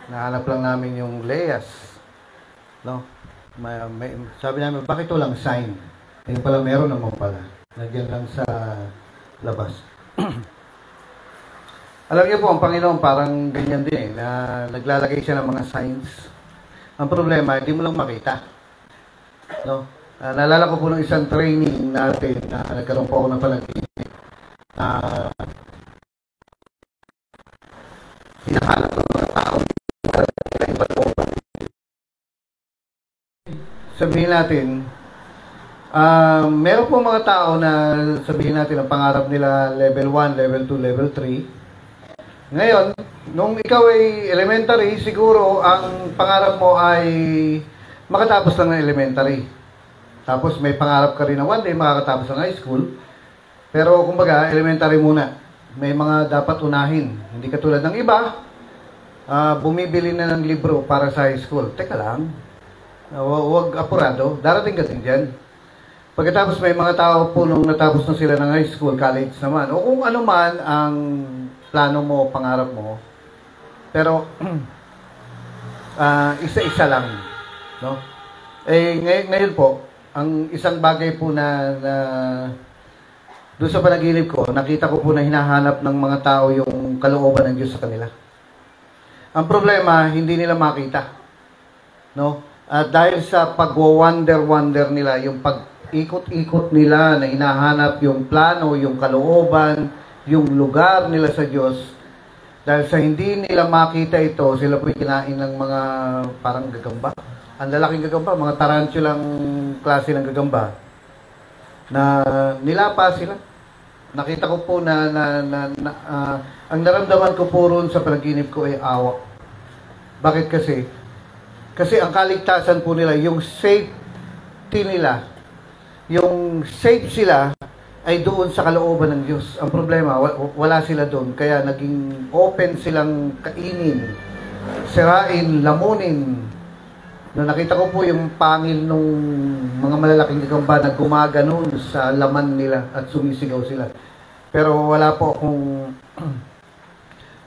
Nahanap lang namin yung layas. No? Sabi namin, bakit walang sign? Ayun pala, meron naman pala. Nagyan lang sa labas. Alam niyo po, ang Panginoon parang ganyan din na naglalagay siya ng mga signs. Ang problema, hindi mo lang makita. No? Naalala ko po ng isang training natin na nagkaroon po ako ng panaginip. Hinahanap ng mga tao. Sabihin natin, meron po mga tao na sabihin natin ang pangarap nila level 1, level 2, level 3. Ngayon, nung ikaw ay elementary, siguro ang pangarap mo ay makatapos lang ng elementary. Tapos may pangarap ka rin na one day makakatapos ng high school. Pero kumbaga, elementary muna. May mga dapat unahin. Hindi katulad ng iba, bumibili na ng libro para sa high school. Teka lang, huwag apurado. Darating ka din dyan. Pagkatapos may mga tao po nung natapos na sila ng high school, college naman, o kung ano man ang plano mo, pangarap mo. Pero, isa-isa lang. No? Ngayon po, ang isang bagay po na doon sa panaginip ko, nakita ko po na hinahanap ng mga tao yung kalooban ng Diyos sa kanila. Ang problema, hindi nila makita. No? At dahil sa pag-wonder nila, yung pag-ikot-ikot nila na hinahanap yung plano, yung kalooban, yung lugar nila sa Diyos, dahil sa hindi nila makita ito, sila po'y kinain ng mga parang gagamba. Ang lalaking gagamba, mga tarantulang klase ng gagamba, na nilapa sila. Nakita ko po na ang naramdaman ko po roon sa panaginip ko ay awa. Bakit kasi? Kasi ang kaligtasan po nila, yung safety nila, yung safe sila, ay doon sa kalooban ng Diyos. Ang problema, wala sila doon. Kaya naging open silang kainin, sirain, lamunin. No, nakita ko po yung pangil nung mga malalaking gagamba na gumaganon sa laman nila at sumisigaw sila. Pero wala po akong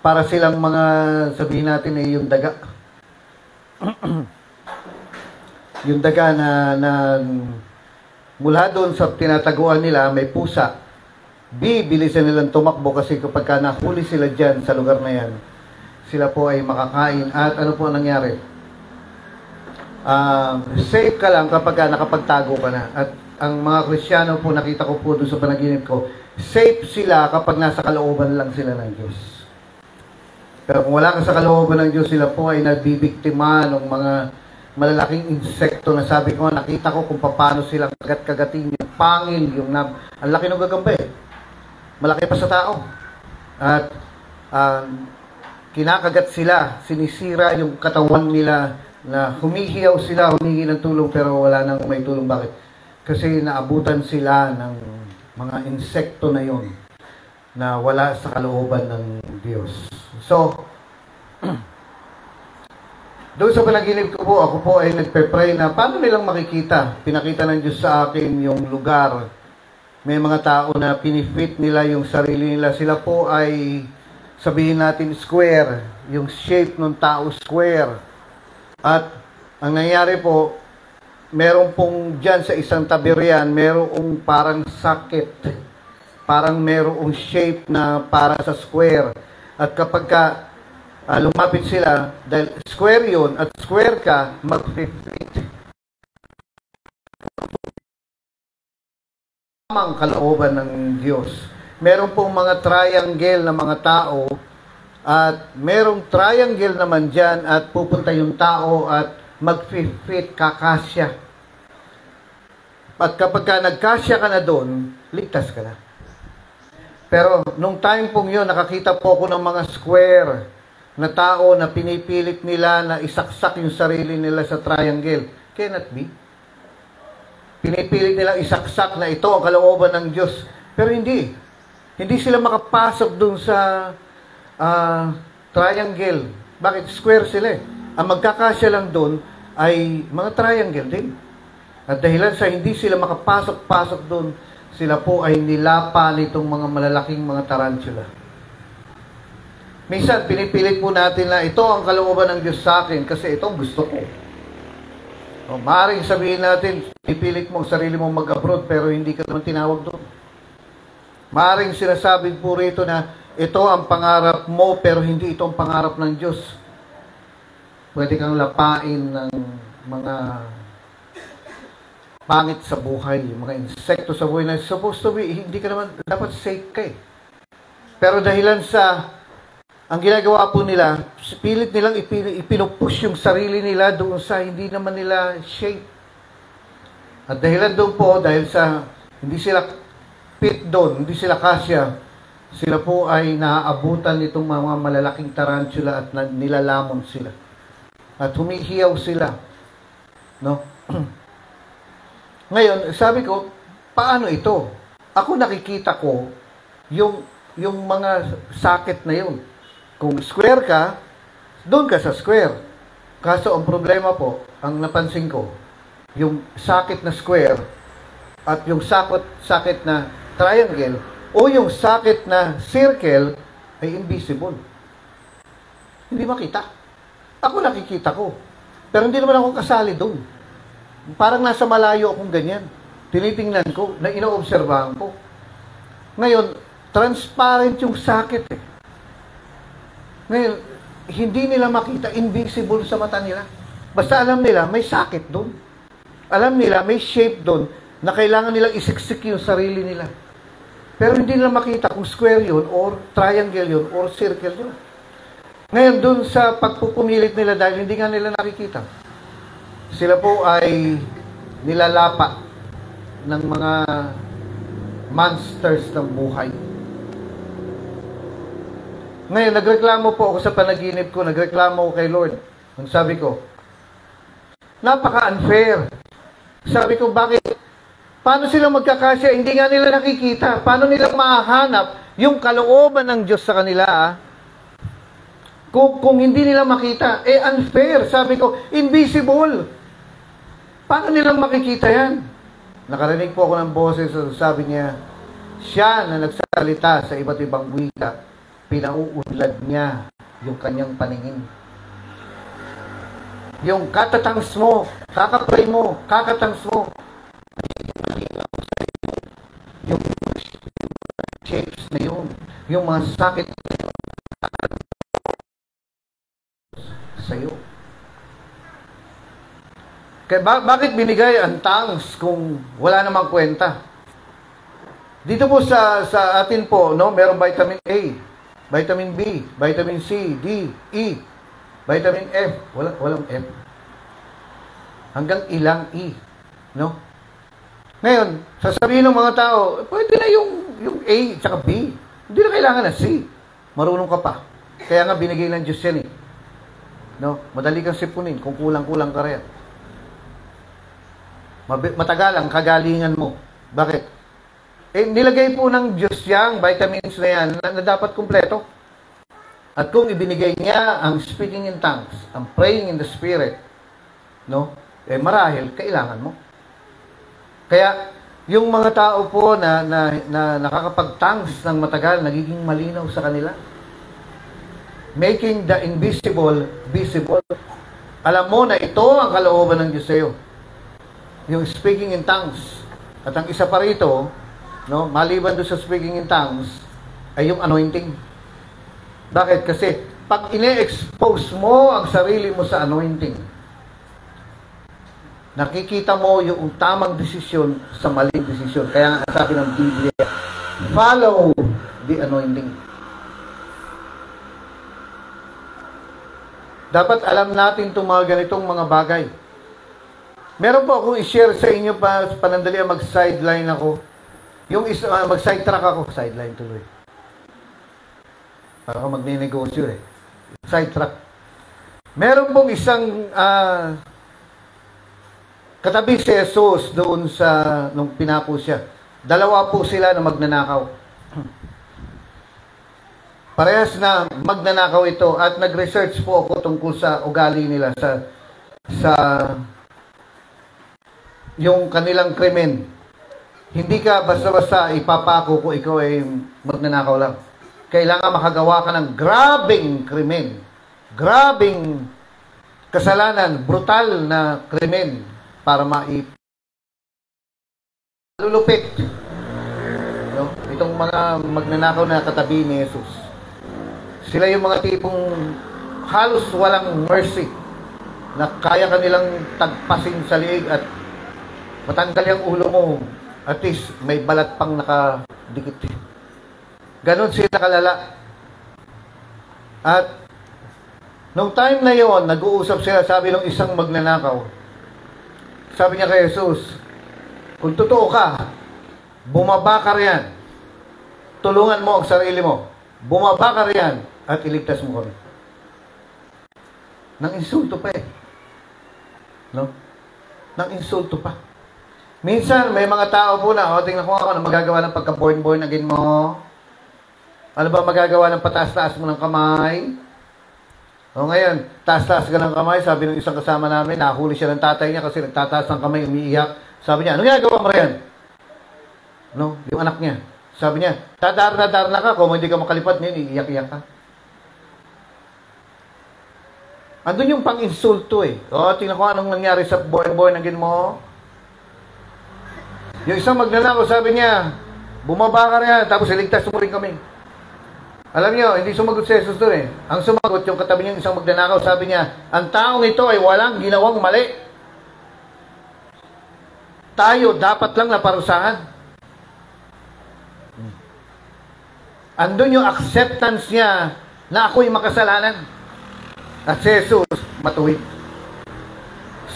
para silang mga, sabihin natin yung daga. Yung daga na mula doon sa tinataguan nila, may pusa. Bilisan nilang tumakbo kasi kapag nahuli sila dyan sa lugar na yan, sila po ay makakain. At ano po nangyari? Safe ka lang kapag nakapagtago ka na. At ang mga Kristiyano po, nakita ko po doon sa panaginip ko, safe sila kapag nasa kalooban lang sila ng Diyos. Pero kung wala ka sa kalooban ng Diyos, sila po ay nagbibiktima ng mga malalaking insekto na sabi ko, nakita ko kung paano silang kagat-kagatin yung pangil, yung ang laki ng gagamba eh. Malaki pa sa tao. At kinakagat sila, sinisira yung katawan nila, na humihiyaw sila, humingi ng tulong pero wala nang may tulong. Bakit? Kasi naabutan sila ng mga insekto na yon na wala sa kalooban ng Diyos. So, doon sa panaginip ko po, ako po ay nagpe-pray na paano nilang makikita? Pinakita ng Diyos sa akin yung lugar. May mga tao na pinifit nila yung sarili nila. Sila po ay, sabihin natin, square. Yung shape ng tao, square. At ang nangyari po, meron pong dyan sa isang tabirian, merong parang sakit. Parang merong shape na para sa square. At kapag lumapit sila, dahil square yun, at square ka, mag-fit. Tamang kalooban ng Diyos. Meron pong mga triangle na mga tao, at merong triangle naman dyan, at pupunta yung tao at mag-fit, kakasya. At kapag nagkasya ka na doon, ligtas ka na. Pero nung time pong yun, nakakita po ako ng mga square na tao na pinipilit nila na isaksak yung sarili nila sa triangle. Cannot be. Pinipilit nila isaksak na ito ang kalooban ng Diyos. Pero hindi. Hindi sila makapasok dun sa triangle. Bakit? Square sila eh. Ang magkakasya lang dun ay mga triangle din. At dahilan sa hindi sila makapasok-pasok dun, sila po ay nilapa nitong mga malalaking mga tarantula. Minsan, pinipilit po natin na ito ang kalooban ng Diyos sa akin kasi ito ang gusto ko. O, maaaring sabihin natin, pipilit mo ang sarili mo mag-abroad pero hindi ka naman tinawag doon. Maaaring sinasabi po rito na ito ang pangarap mo pero hindi ito ang pangarap ng Diyos. Pwede kang lapain ng mga pangit sa buhay, mga insekto sa buhay na supposed to be, hindi ka naman, dapat safe ka eh. Pero dahilan sa, ang ginagawa po nila, pilit nilang ipinupush yung sarili nila doon sa hindi naman nila shape. At dahilan doon po, dahil sa, hindi sila fit doon, hindi sila kasya, sila po ay naaabutan nitong mga malalaking tarantula at nilalamon sila. At humihiyaw sila. No? Ngayon, sabi ko, paano ito? Ako nakikita ko yung mga sakit na yun. Kung square ka, doon ka sa square. Kaso ang problema po, ang napansin ko, yung sakit na square at yung sakit na triangle o yung sakit na circle ay invisible. Hindi makita. Ako nakikita ko. Pero hindi naman ako kasali doon. Parang nasa malayo akong ganyan. Tinitingnan ko, na inoobserbahan ko. Ngayon, transparent yung sakit eh. Ngayon, hindi nila makita, invisible sa mata nila. Basta alam nila, may sakit doon. Alam nila, may shape doon na kailangan nilang isiksik yung sarili nila. Pero hindi nila makita kung square yun, or triangle yun, or circle yun. Ngayon, doon sa pagpupumilit nila dahil hindi nga nila nakikita, sila po ay nilalapa ng mga monsters ng buhay. Ngayon, nagreklamo po ako sa panaginip ko, nagreklamo ako kay Lord. Ang sabi ko, napaka-unfair. Sabi ko, bakit? Paano sila magkakasya? Hindi nga nila nakikita. Paano nila mahahanap yung kalooban ng Diyos sa kanila? Kung hindi nila makita, unfair. Sabi ko, invisible. Paano nilang makikita yan? Nakarinig po ako ng boses, sabi niya, siya na nagsalita sa iba't ibang wika, pinauunlad niya yung kanyang paningin. Yung katatangs mo, kakapray mo, kakatangs mo, yung shapes na yun, yung mga sakit na yun, sa'yo. Kaya bakit binigay ang tongues kung wala namang kwenta? Dito po sa atin po, no, merong vitamin A, vitamin B, vitamin C, D, E, vitamin F, walang F. Hanggang ilang E, no? Ngayon, sasabihin ng mga tao, pwede na yung A at B. Hindi na kailangan na C. Marunong ka pa. Kaya nga binigay ng Diyos yan eh. No? Madali kang sipunin kung kulang-kulang ka rin. Matagal ang kagalingan mo. Bakit? Nilagay po ng Diyos yang vitamins na yan na dapat kumpleto. At kung ibinigay niya ang speaking in tongues, ang praying in the Spirit, no? Marahil, kailangan mo. Kaya, yung mga tao po na nakakapag-tongues ng matagal, nagiging malinaw sa kanila. Making the invisible visible. Alam mo na ito ang kalooban ng Diyos sa iyo. Yung speaking in tongues. At ang isa pa rito, no, maliban doon sa speaking in tongues, ay yung anointing. Bakit? Kasi pag ine-expose mo ang sarili mo sa anointing, nakikita mo yung tamang desisyon sa maling desisyon. Kaya nga sabi ng Biblia, follow the anointing. Dapat alam natin itong mga ganitong mga bagay. Meron po akong i-share sa inyo panandali mag-sideline ako. Yung mag-sidetrack ako. Sideline tuloy. Para ako magninegosyo eh. Sidetrack. Meron pong isang katabi si Jesus doon nung pinako siya. Dalawa po sila na magnanakaw. Parehas na magnanakaw ito at nag-research po ako tungkol sa ugali nila sa yung kanilang krimen. Hindi ka basta-basta ipapako kung ikaw ay magnanakaw lang. kailangan makagawa ka ng grabing krimen, grabing kasalanan, brutal na krimen para lulupit. No? Itong mga magnanakaw na katabi ni Jesus. Sila yung mga tipong halos walang mercy na kaya kanilang tagpasin sa liig at matanggal yung ulo mo. At least may balat pang nakadikit. Ganon sila kalala. At nung time na yon, nag-uusap sila, sabi ng isang magnanakaw, sabi niya kay Jesus, kung totoo ka, bumaba ka riyan. Tulungan mo ang sarili mo. Bumaba ka riyan at iligtas mo kami. Nang insulto pa eh. No? Nang insulto pa. Minsan, may mga tao po na, tingnan ko ako na magagawa ng pagka-born again mo. Ano ba magagawa ng pataas-taas mo ng kamay? O ngayon, taas-taas ka ng kamay, sabi ng isang kasama namin, nahuli siya ng tatay niya kasi nagtataas ng kamay, umiiyak. Sabi niya, ano ginagawa mo riyan? No, yung anak niya. Sabi niya, tadar na ka, kung hindi ka makalipat ngayon, iiyak-iyak ka. Andun yung pang-insulto eh. O, tingnan ko anong nangyari sa born again mo. Yung isang magnanakaw, sabi niya, bumaba ka riyan, tapos iligtas mo rin kami. Alam niyo, hindi sumagot si Jesus doon eh. Ang sumagot, yung katabi niyang isang magnanakaw, sabi niya, ang taong ito ay walang ginawang mali. Tayo, dapat lang naparusahan. Andun yung acceptance niya na ako'y makasalanan. At si Jesus, matuwid.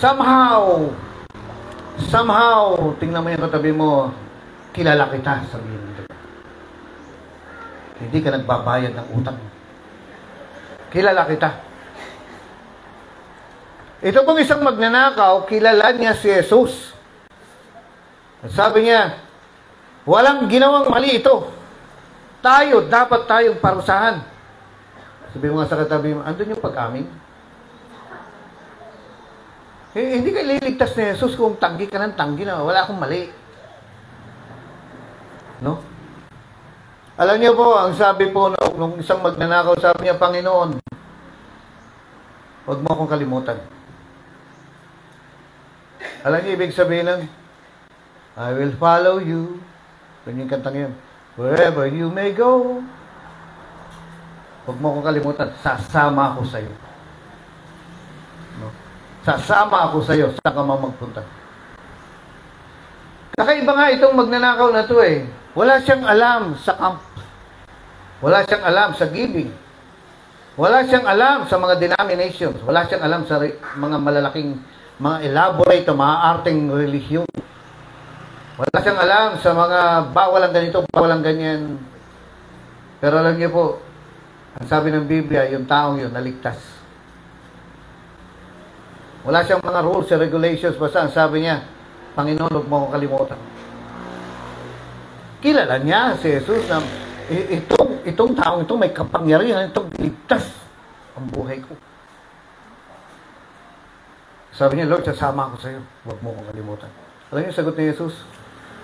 Somehow, tingnan mo yung katabi mo, kilala kita, sabihin mo. Hindi ka nagbabayad ng utang. Kilala kita. Ito pong isang magnanakaw, kilala niya si Jesus. Sabi niya, walang ginawang mali ito. Tayo, dapat tayong parusahan. Sabi mo nga sa katabi mo, andun yung pag-amin. Hindi ka liligtas ni Jesus kung tanggi ka ng tanggi na wala akong mali. No? Alam niyo po, ang sabi po nung isang magnanakaw, sabi niya, Panginoon, huwag mo akong kalimutan. Alam niyo, ibig sabihin lang, I will follow you. Ganyan yung kantang yun. Wherever you may go. Huwag mo akong kalimutan, sasama ako sa'yo. No? Sasama ako sa'yo, saan ka magpunta. Kakaiba nga itong magnanakaw na to eh. Wala siyang alam sa camp. Wala siyang alam sa giving. Wala siyang alam sa mga denominations. Wala siyang alam sa mga malalaking, mga elaborate, mga arteng relihiyon. Wala siyang alam sa mga bawal ang ganito, bawal ang ganyan. Pero alam niyo po, ang sabi ng Biblia, yung taong yun, naligtas. Wala siyang mga rules and regulations, basta ang sabi niya, Panginoon, huwag mo akong kalimutan. Kilala niya si Jesus na itong taong ito may kapangyarihan, itong ligtas ang buhay ko. Sabi niya, Lord, sasama ako sa iyo. Huwag mo akong kalimutan. Alam niyo, sagot ni Jesus,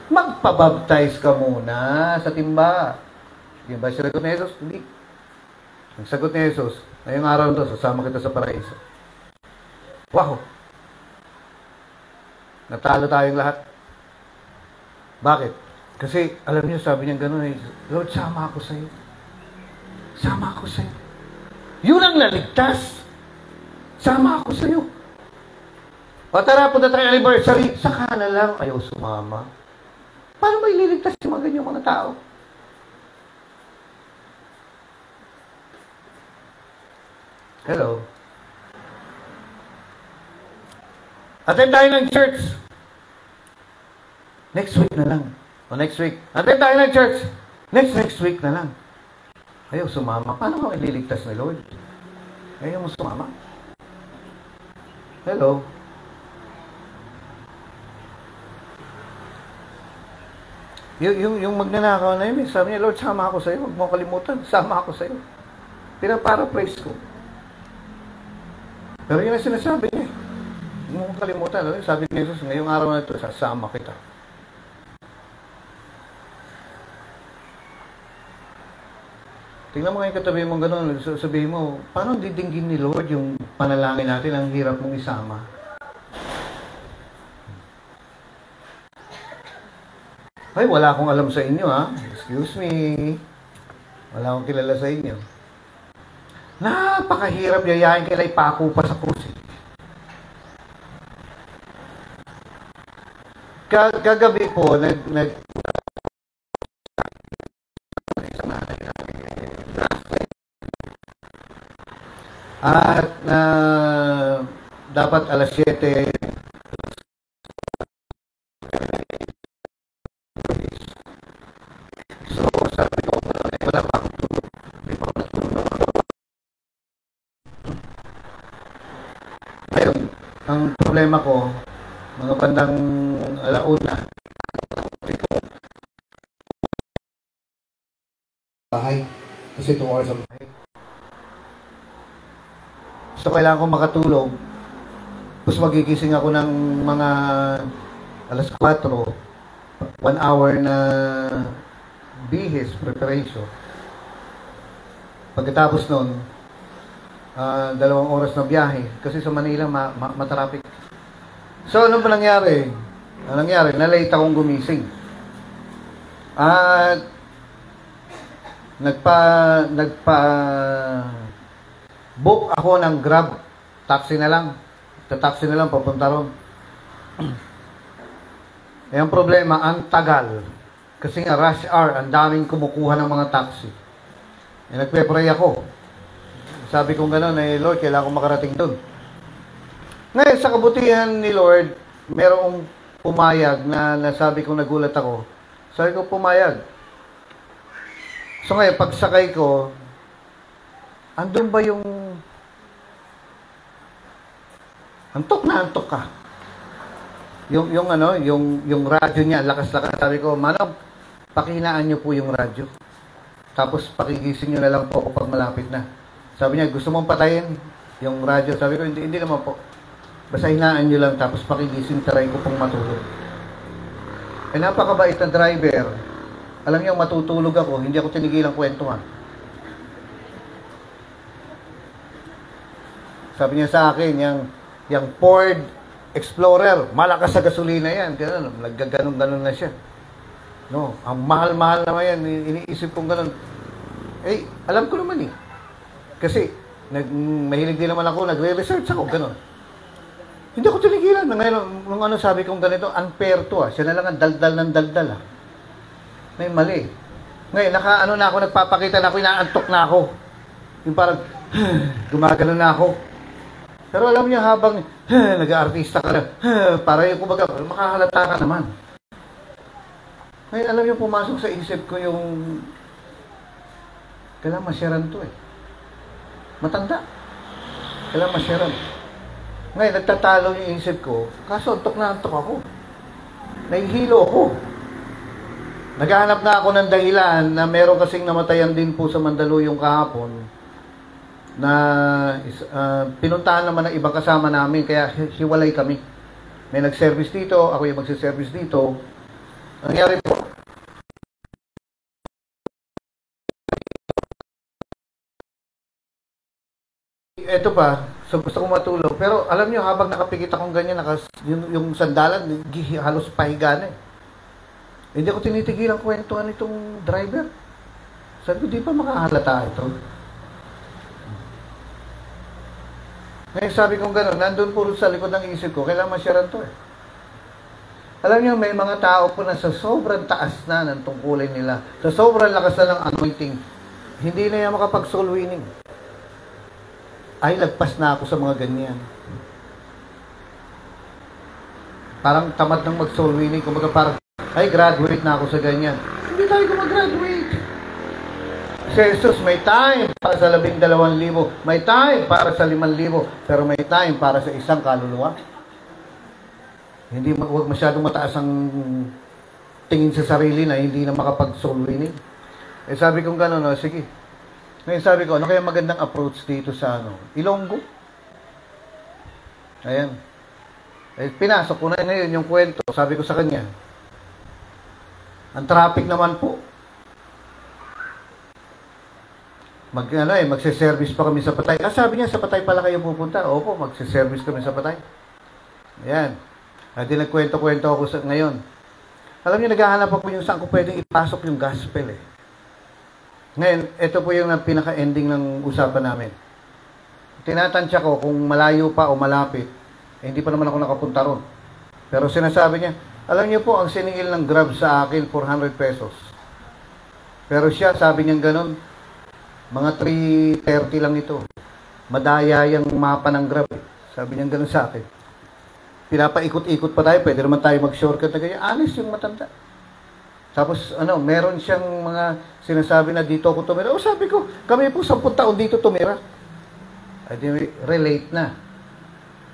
magpabaptize ka muna sa timba. Yung ba sagot ni Jesus? Hindi. Ang sagot ni Jesus, ngayong araw ito, sasama kita sa paraiso. Wow! Natalo tayong lahat. Bakit? Kasi, alam niyo, sabi niya gano'n, Lord, sama ako sa iyo. Sama ako sa iyo. Yun ang naligtas. Sama ako sa iyo. O tara, punta tayo anniversary. Saka na lang, ayaw sumama. Paano may liligtas yung mga ganyang mga tao? Hello? Attend tayo ng church. Next week na lang. O next week. Attend tayo ng church. Next week na lang. Ayaw sumama. Paano mo ililigtas ni Lord? Ayaw mo sumama. Hello? Yung magnanakaw na yun, sabi niya, Lord, sama ako sa iyo. Huwag mo kalimutan. Sama ako sa iyo. Pinaparaphrase ko. Pero yun ang sinasabi niya. Huwag mo kalimutan. Sabi ni Jesus, ngayong araw na ito, sasama kita. Tingnan mo ngayon katabi mo gano'n, sabihin mo, paano didinggin ni Lord yung panalangin natin, ang hirap mong isama? Ay, wala akong alam sa inyo, ha? Excuse me. Wala akong kilala sa inyo. Napakahirap yayain kaya ipako pa sa krus. Kagabi po, at dapat alas 7 so sabi ko wala pa akong tulog, hindi pa ako natulog. Ayun, ang problema ko mga bandang alauna bahay kasi 2 hours ang bahay. So, kailangan ko makatulog. Tapos magigising ako ng mga alas 4, 1 hour na bihis, preparation. Pagkatapos nun, 2 oras na biyahe. Kasi sa Manila, matraffic. So, ano ba nangyari? Ano nangyari? Na-late akong gumising. At book ako ng Grab. Taxi na lang. Taxi na lang, papunta ron. Eh, ang problema, ang tagal. Kasi nga, rush hour, ang daming kumukuha ng mga taxi. Eh, nagpe-pray ako. Sabi kong gano'n, Lord, kailangan ko makarating doon. Ngayon, sa kabutihan ni Lord, merong pumayag na nasabi kong nagulat ako. Sabi ko, pumayag. So ngayon, pagsakay ko, andun ba yung antok na antok ka? Yung radyo niya, lakas-lakas. Sabi ko, Manong, pakinaan niyo po yung radyo. Tapos pakigising niyo na lang po ako pag malapit na. Sabi niya, gusto mong patayin yung radyo? Sabi ko, hindi naman po. Basta hinaan niyo lang, tapos pakigising, try ko pong matulog. Eh, napakabait na driver. Alam niyo, matutulog ako, hindi ako tinigilang kwentuhan. Sabi niya sa akin, yung Ford Explorer, malakas sa gasolina yan. Nagaganon-ganon na siya. No, ang mahal-mahal naman yan. Iniisip kong ganon. Eh, alam ko naman eh. Kasi, mahilig din naman ako, nagre-research ako, ganon. Hindi ako tinigilan. Ngayon, nung sabi kong ganito, unfair to ah. Siya na lang ang daldal ng daldal ah. May mali. Ngayon, na ako, nagpapakita na ako, inaantok na ako. Yung parang, gumagano na ako. Pero alam niyo, habang nag-aartista ka na, para yung kumbaga, makahalata ka naman. Ngayon, alam niyo, pumasok sa isip ko yung, kailangan masyaran to eh. Matanda. Kailangan masyaran. Ngayon, nagtatalo yung isip ko, kaso antok na antok ako. Nahihilo ako. Naghahanap na ako ng dahilan na meron kasing namatayan din po sa Mandaluyong kahapon na pinuntahan naman ng ibang kasama namin, kaya hiwalay kami. May nag-service dito, ako yung magsiservice dito. Nangyari po, eto pa, so gusto kong matulog. Pero alam niyo, habang nakapikit akong ganyan, yung sandalan, halos pahiga na eh. Hindi ako tinitigilan kwentuhan itong driver. Sabi ko, di pa makahalata ito. Ngayon sabi kong gano'n, nandun puro sa likod ng isip ko, kailangan masyaran to eh. Alam niyo, may mga tao po na sa sobrang taas na ng tungkulin nila, sa sobrang lakas na ng anointing, hindi na yan makapag-soul winning. Ay, lagpas na ako sa mga ganyan. Parang tamad ng mag-soul winning, kumbaga parang, ay, graduate na ako sa ganyan. Hindi tayo mag-graduate. Si Jesus, may time para sa 12,000, may time para sa 5,000, pero may time para sa isang kaluluwa. Hindi, huwag masyadong mataas ang tingin sa sarili na hindi na makapag-soul winning. Eh, sabi kong gano'n, no, sige. Ngayon sabi ko, ano kaya magandang approach dito sa Ilonggo? Ayan. Eh, pinasok ko na ngayon yung kwento. Sabi ko sa kanya, ang traffic naman po. magse-service pa kami sa Patay. Sabi niya, sa Patay pala kayo pupunta. Opo, magse-service kami sa Patay. Ayan. At nagkwento-kwento ako ngayon. Alam niyo, naghahanap ako yung saan ko pwedeng ipasok yung gospel eh. Ngayon, ito po yung pinaka-ending ng usapan namin. Tinatansya ko kung malayo pa o malapit, hindi pa naman ako nakapunta ron. Pero sinasabi niya, alam niyo po, ang siningil ng Grab sa akin, 400 pesos. Pero siya, sabi niya ganun, mga 3:30 lang ito. Madaya yung mapa ng Grab. Sabi niya ganun sa akin. Pinapaikot-ikot pa tayo, pwede naman tayo mag-shortcut na ganyan. Honest yung matanda. Tapos, meron siyang mga sinasabi na dito ako tumira. Sabi ko, kami po 10 taon dito tumira. Ay, relate na.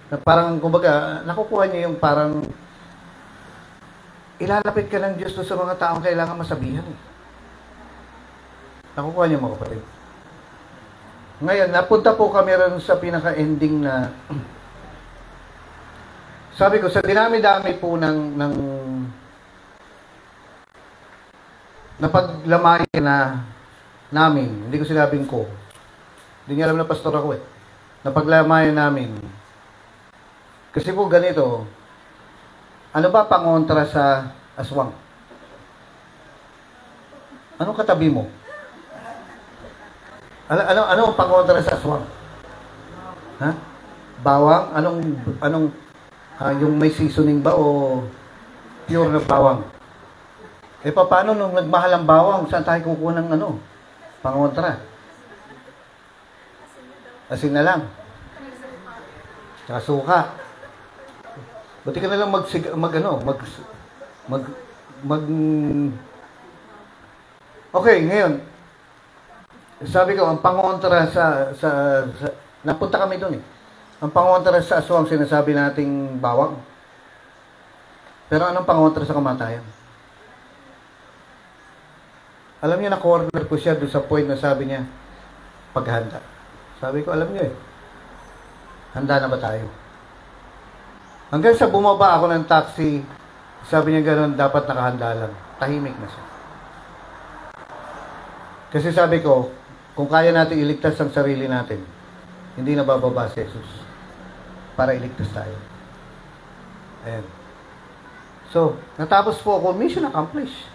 Na parang, kumbaga, nakukuha niya yung parang ilalapit ka ng Diyos sa mga taong kailangan masabihan. Nakukuha niyo mga kapatid. Ngayon, napunta po kami rin sa pinaka-ending na sabi ko, sa dinami-dami po ng napaglamay na namin, hindi ko sinabing ko, hindi niya alam na pastor ako eh, napaglamay namin. Kasi po ganito, ano ba pangontra sa aswang? Anong katabi mo? Ano ang pangontra sa aswang? Ha? Bawang? Anong yung may seasoning ba o pure na bawang? Paano nung nagmahal ang bawang, saan tayo kukuha ng pangontra? Asin na lang. Tsaka suka. Buti ka na lang Okay, ngayon, sabi ko, ang pangontra sa napunta kami doon eh. Ang pangontra sa aswang, sinasabi nating bawang. Pero anong pangontra sa kamatayan? Alam niyo, na-corner ko siya doon sa point na sabi niya, paghanda. Sabi ko, alam niyo eh, handa na ba tayo? Hanggang sa bumaba ako ng taxi, sabi niya gano'n, dapat nakahanda lang. Tahimik na siya. Kasi sabi ko, kung kaya natin iligtas ang sarili natin, hindi na bababa si Jesus para iligtas tayo. Ayan. So, natapos po ako, mission accomplished.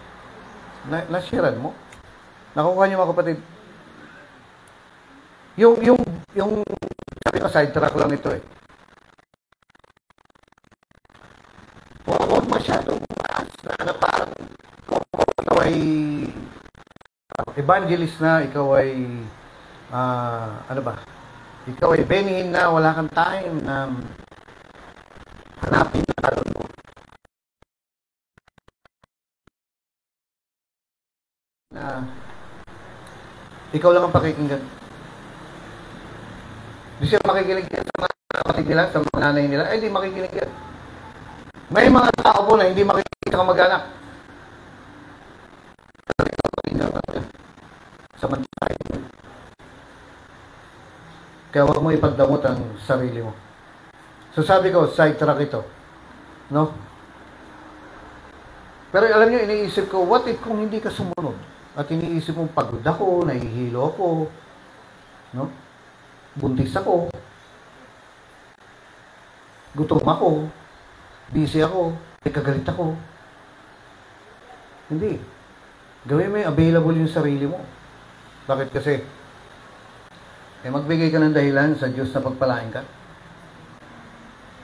Nashiran mo. Nakukuha niyo mga kapatid. Yung sabi ko, sidetrack lang ito eh. Huwag masyadong maas na parang ikaw ay evangelist na, ikaw ay ikaw ay benihin na, wala kang time na hanapin na talon mo. Ikaw lang ang pakikinggan. Di siya makikinig yan sa mga kapatid nila, sa mga nanay nila, di makikinig yan. May mga tao po na hindi makikinig sa mag-anak. Samantahin mo. Kaya huwag mo ipagdamot ang sarili mo. So sabi ko, sidetrack ito. No? Pero alam niyo, iniisip ko, what if kung hindi ka sumunod? At iniisip mong pagod ako, nahihilo ako, no? Buntis ako, gutom ako, busy ako, kagalit ako. Hindi. Gawin mo yung available yung sarili mo. Bakit kasi? Magbigay ka ng dahilan sa Diyos na pagpalain ka.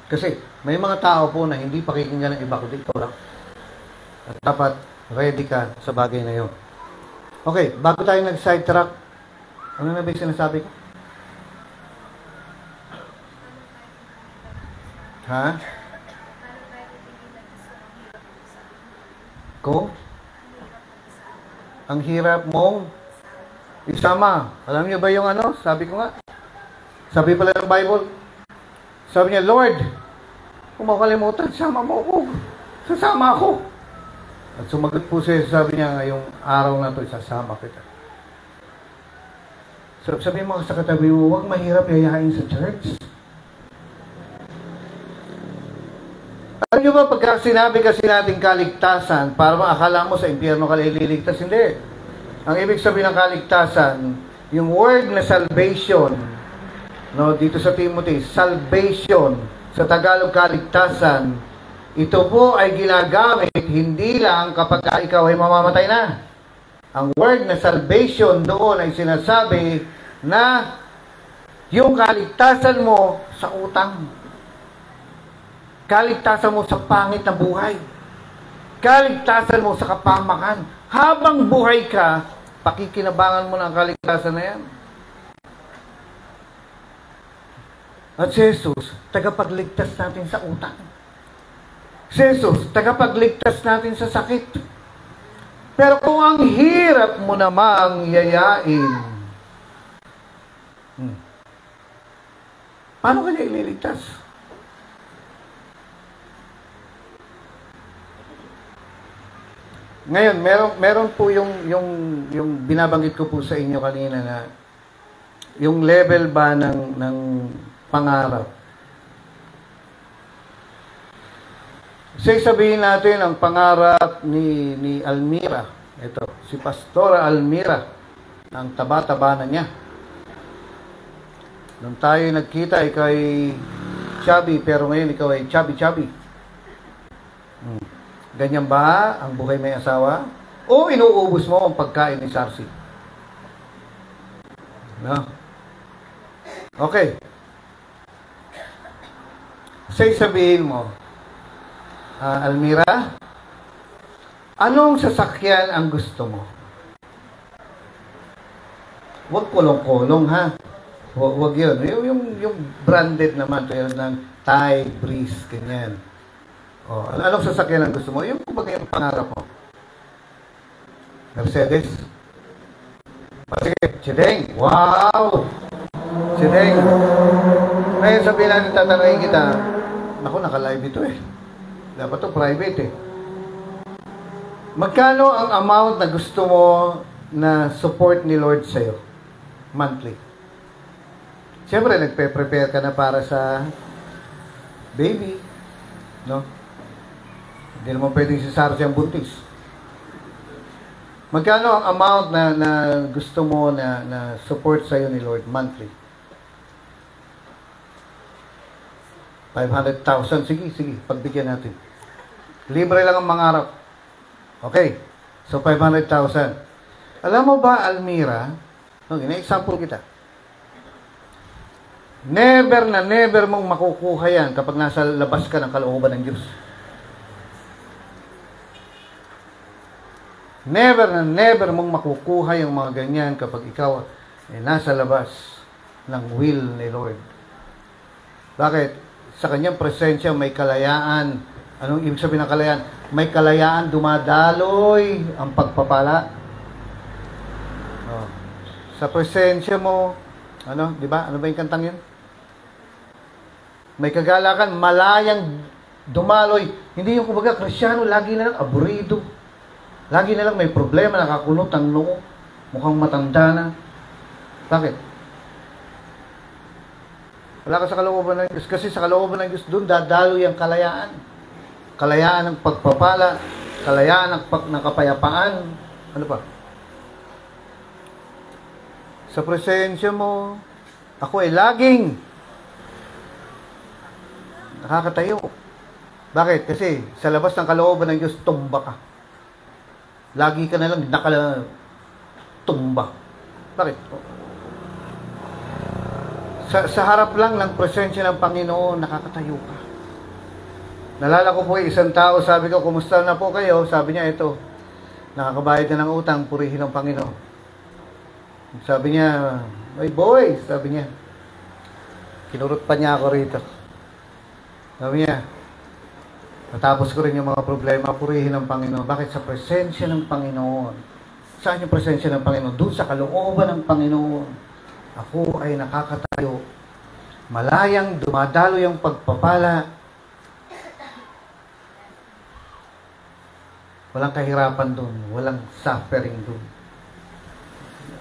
Kasi may mga tao po na hindi pakikinggan ng iba kundi ikaw lang. At dapat ready ka sa bagay na yun. Okay, bago tayo nag-sidetrack, ano na ba yung sinasabi ko? Ha? Kung? Ang hirap mong isama. Alam niyo ba yung Sabi ko nga. Sabi pala ng Bible. Sabi niya, Lord, kung makalimutan, sama mo ako. Sasama ako. At sumagot po siya, sabi niya, ngayong araw na ito, isasama kita. So, sabi mo sa katabi mo, huwag mahirap yayain sa church. Alam niyo ba, pagka sinabi kasi natin kaligtasan, para akala mo sa impyerno ka liligtas, hindi. Ang ibig sabihin ng kaligtasan, Yung word na salvation, no, dito sa Timothy, salvation, sa Tagalog kaligtasan, ito po ay ginagamit hindi lang kapag ikaw ay mamamatay na. Ang word na salvation doon ay sinasabi na yung kaligtasan mo sa utang. Kaligtasan mo sa pangit na buhay. Kaligtasan mo sa kapamakan. Habang buhay ka, pakikinabangan mo ng kaligtasan na yan. At si Jesus, tagapagligtas natin sa utang. Si Jesus, tagapagligtas natin sa sakit. Pero kung ang hirap mo namang yayain, paano ka niya ililigtas? Ngayon, meron po yung binabanggit ko po sa inyo kanina na yung level ba ng pangarap. Say sabihin natin ang pangarap ni Almira. Ito, si Pastora Almira. Ang taba-taba na niya. Nung tayo nagkita, ikaw ay chubby, pero ngayon ikaw ay chubby-chubby. Ganyan ba ang buhay may asawa? O inuubos mo ang pagkain ni Sarsi? No? Okay. Say sabihin mo, Almira, anong sasakyan ang gusto mo? Huwag kulong-kulong, ha? Huwag yun. Yung branded naman, yun ng Thai, Breeze, ganyan. O, anong sasakyan ang gusto mo? Yung kumbaga yung pangarap mo. Mercedes? Sige, Chideng. Wow! Chideng. Ngayon sabihin natin, tatanungin kita, ako, naka-live ito eh. Dapat to private eh. Magkano ang amount na gusto mo na support ni Lord sa'yo? Monthly. Siyempre, nagpe-prepare ka na para sa baby. No? Hindi naman pwedeng si Sarah siyang buntis. Magkano ang amount na gusto mo na support sa'yo ni Lord monthly? 500,000. Sige, pagbigyan natin. Libre lang ang mangarap. Okay. So, 500,000. Alam mo ba, Almira, okay, na-example kita. Never na never mong makukuha yan kapag nasa labas ka ng kalooban ng Diyos. Never na never mong makukuha yung mga ganyan kapag ikaw ay nasa labas ng will ni Lord. Bakit? Sa kanyang presensya may kalayaan. Anong ibig sabihin ng kalayaan? May kalayaan, dumadaloy ang pagpapala. Oh. Sa presensya mo, di ba? Ano ba yung kantang yun? May kagalakan, malayang dumaloy. Hindi yung kumbaga, Kristyano, lagi na lang aburido. Lagi na lang may problema, nakakunot ang noo. Mukhang matanda na. Bakit? Wala ka sa kalooban ng Diyos. Kasi sa kalooban ng Diyos, doon dadaloy ang kalayaan. Kalayaan ng pagpapala. Kalayaan ng kapayapaan. Ano pa? Sa presensya mo, ako ay laging nakakatayo. Bakit? Kasi sa labas ng kalooban ng Diyos, tumba ka. Lagi ka na lang tumba. Bakit? Sa harap lang ng presensya ng Panginoon, nakakatayo ka. Nalala ko po isang tao, sabi ko, kumusta na po kayo? Sabi niya, ito, nakakabayad na ng utang, purihin ng Panginoon. Sabi niya, my boy, sabi niya. Kinurot pa niya ako rito. Sabi niya, natapos ko rin yung mga problema, purihin ng Panginoon. Bakit? Sa presensya ng Panginoon. Saan yung presensya ng Panginoon? Doon sa kalooban ng Panginoon. Ako ay nakakatayo. Malayang dumadalo yung pagpapala. Walang kahirapan doon. Walang suffering doon.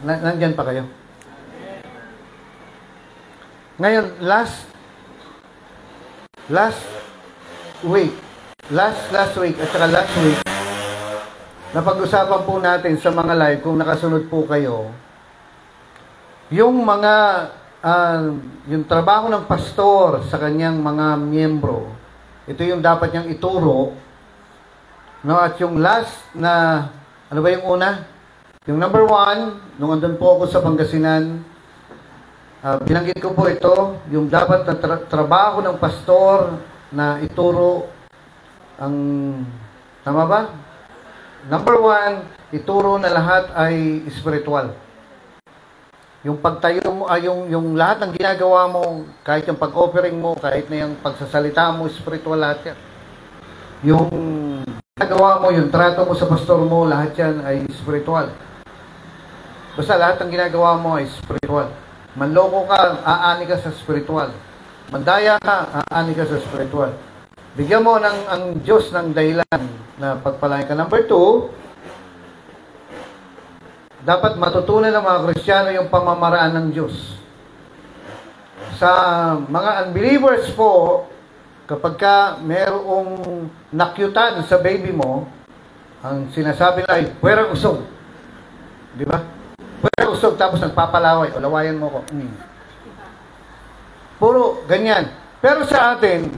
Nandyan pa kayo? Ngayon, last week at saka last week, napag-usapan po natin sa mga live, kung nakasunod po kayo, yung mga, yung trabaho ng pastor sa kanyang mga miyembro, ito yung dapat niyang ituro, no? At yung last na, ano ba yung una? Yung number 1, nung andun po ako sa Pangasinan, binanggit ko po ito, yung dapat na trabaho ng pastor na ituro ang, tama ba? Number 1, ituro na lahat ay spiritual. Yung pagtayo mo, yung lahat ng ginagawa mo, kahit yung pag-offering mo, kahit na yung pagsasalita mo, spiritual lahat yan. Yung ginagawa mo, yung trato mo sa pastor mo, lahat yan ay spiritual. Basta lahat ng ginagawa mo ay spiritual. Manloko ka, aani ka sa spiritual. Mandaya ka, aani ka sa spiritual. Bigyan mo ang Diyos ng dahilan na pagpalain ka. Number 2, dapat matutunan ng mga Kristiyano yung pamamaraan ng Diyos. Sa mga unbelievers po, kapag ka merong nakyutan sa baby mo, ang sinasabi nila ay, puwerang usog. Di ba? Puwerang usog, tapos nagpapalaway. O, lawayan mo ko. Puro ganyan. Pero sa atin,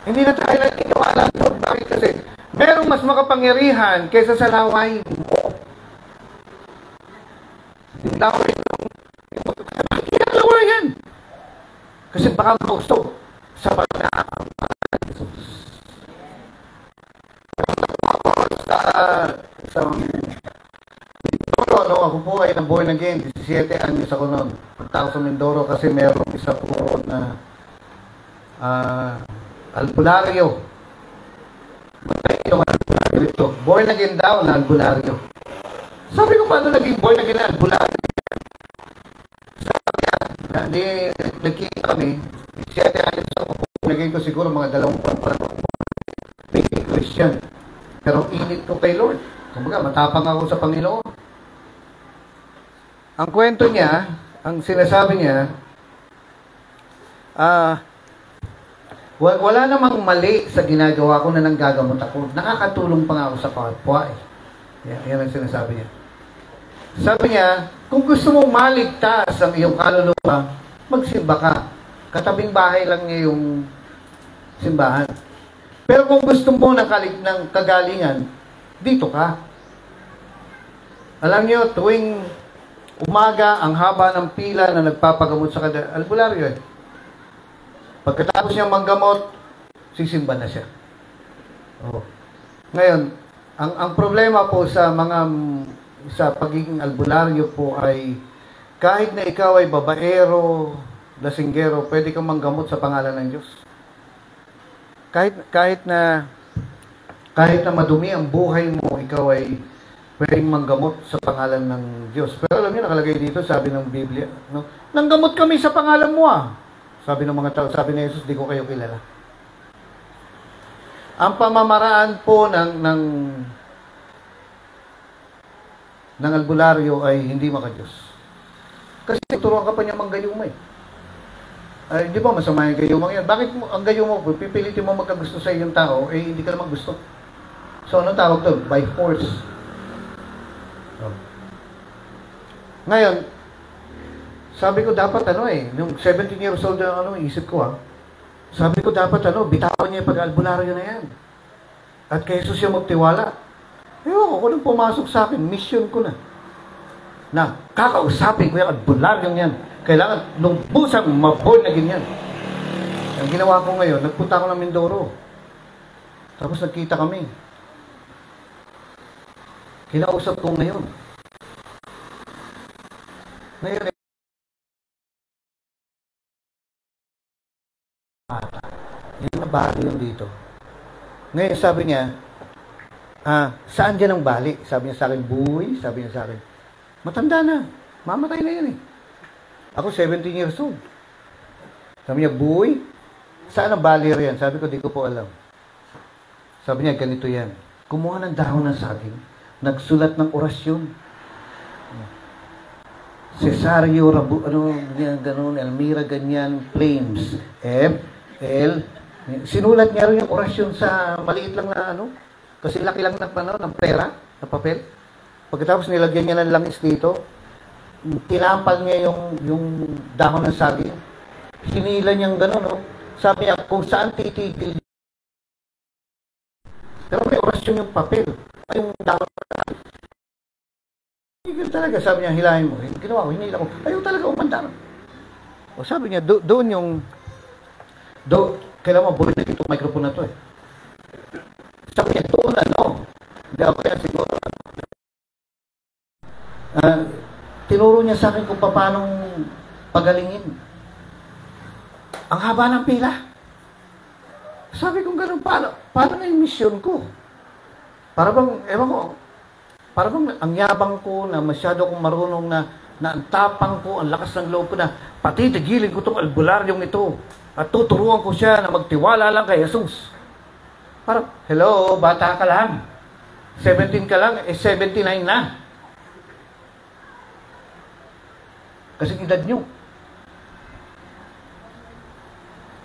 hindi na tayo naniniwala doon. Bakit kasi? Merong mas makapangyarihan kaysa sa laway mo. Laway mo. Laway yan. Kasi baka mausog sa pagkakaan ng Jesus. Sa Mindoro, no, ako po ay born again. 17 anyos ako noon. Pagtao sa Mindoro kasi merong isa po na albularyo. Matay yung albularyo ito. Born again daw na albularyo. Sabi ko, paano naging born again na albularyo? Sabi niya, nagkita kami, 7 anos ako, naging ko siguro mga 2 buwan pa lang ako Christian. Pero init ko kay Lord. Kumbaga, matapang ako sa Panginoon. Ang kwento niya, ang sinasabi niya, wala namang mali sa ginagawa ko na nanggagamot ako. Nakakatulong pa nga ako sa kapwa eh. Yan ang sinasabi niya. Sabi niya, kung gusto mong maligtas ang iyong kaluluwa, magsimba ka. Katabing bahay lang niya yung simbahan. Pero kung gusto mo ng kagalingan, dito ka. Alam niyo, tuwing umaga, ang haba ng pila na nagpapagamot sa albularyo eh. Pagkatapos niya manggamot, sisimba na siya. Oh. Ngayon, ang problema po sa pagiging albularyo po ay kahit na ikaw ay babaero, lasinggero, pwede kang manggamot sa pangalan ng Diyos. Kahit na madumi ang buhay mo, ikaw ay pwedeng manggamot sa pangalan ng Diyos. Pero alam niyo, nakalagay dito, sabi ng Biblia, no? Nanggamot kami sa pangalan mo ah. Sabi ng mga tao, sabi ni Jesus, di ko kayo kilala. Ang pamamaraan po ng albularyo ay hindi makadiyos. Kasi turuan ka pa niya manggayuma eh. Ay, di ba masama yung gayumang yan? Bakit ang gayuma po, pipilitin mo magkagusto sa iyong tao, eh hindi ka naman gusto. So, anong tawag to? By force. Oh. Ngayon, sabi ko dapat yung 17 years old isip ko sabi ko dapat bitawan niya yung pag-albularyo na yan. At kay Jesus siya magtiwala. Ewan ko, kung pumasok sa akin, mission ko na kakausapin ko yung albularyong yan. Kailangan nung busang maborn na ganyan. Ang ginawa ko ngayon, nagpunta ako ng Mindoro. Tapos nagkita kami. Kinausap ko ngayon. Ngayon, yung nabali yung dito. Ngayon, sabi niya, saan dyan ang bali? Sabi niya sa akin, buhay. Sabi niya sa akin, matanda na. Mamatay na yan eh. Ako, 17 years old. Sabi niya, buhay? Saan ang bali riyan? Sabi ko, di ko po alam. Sabi niya, ganito yan. Kumuha ng dahon ng saging. Nagsulat ng orasyon. Cesario, ganun, Elmira, ganyan, Flames. Sinulat niya rin yung orasyon sa maliit lang na kasi laki lang ng pera, na papel. Pagkatapos nilagyan niya ng langis dito, tinampal niya yung dahon ng saging. Hinila niyang gano'n, no? Sabi niya, kung saan titigil. Pero may orasyon yung papel. Ay, yung dahon. Tigil talaga, sabi niya, hilahin mo. Ginawa ko, hinila ko. Ayaw talaga umandar. O sabi niya, doon yung, kailangan mo, buhay na itong microphone na to eh. Sabi niya, doon hindi ako kaya siguro. Tinuro niya sa akin kung paano pagalingin. Ang haba ng pila. Sabi ko gano'n, paano na yung mission ko? Para bang, ewan ko, para bang ang yabang ko na masyado akong marunong na ang tapang ko, ang lakas ng loob ko na pati tigilin ko itong albularyong ito at tuturuan ko siya na magtiwala lang kay Jesus. Parang, hello, bata ka lang. 17 ka lang, 79 na. Kasi edad nyo.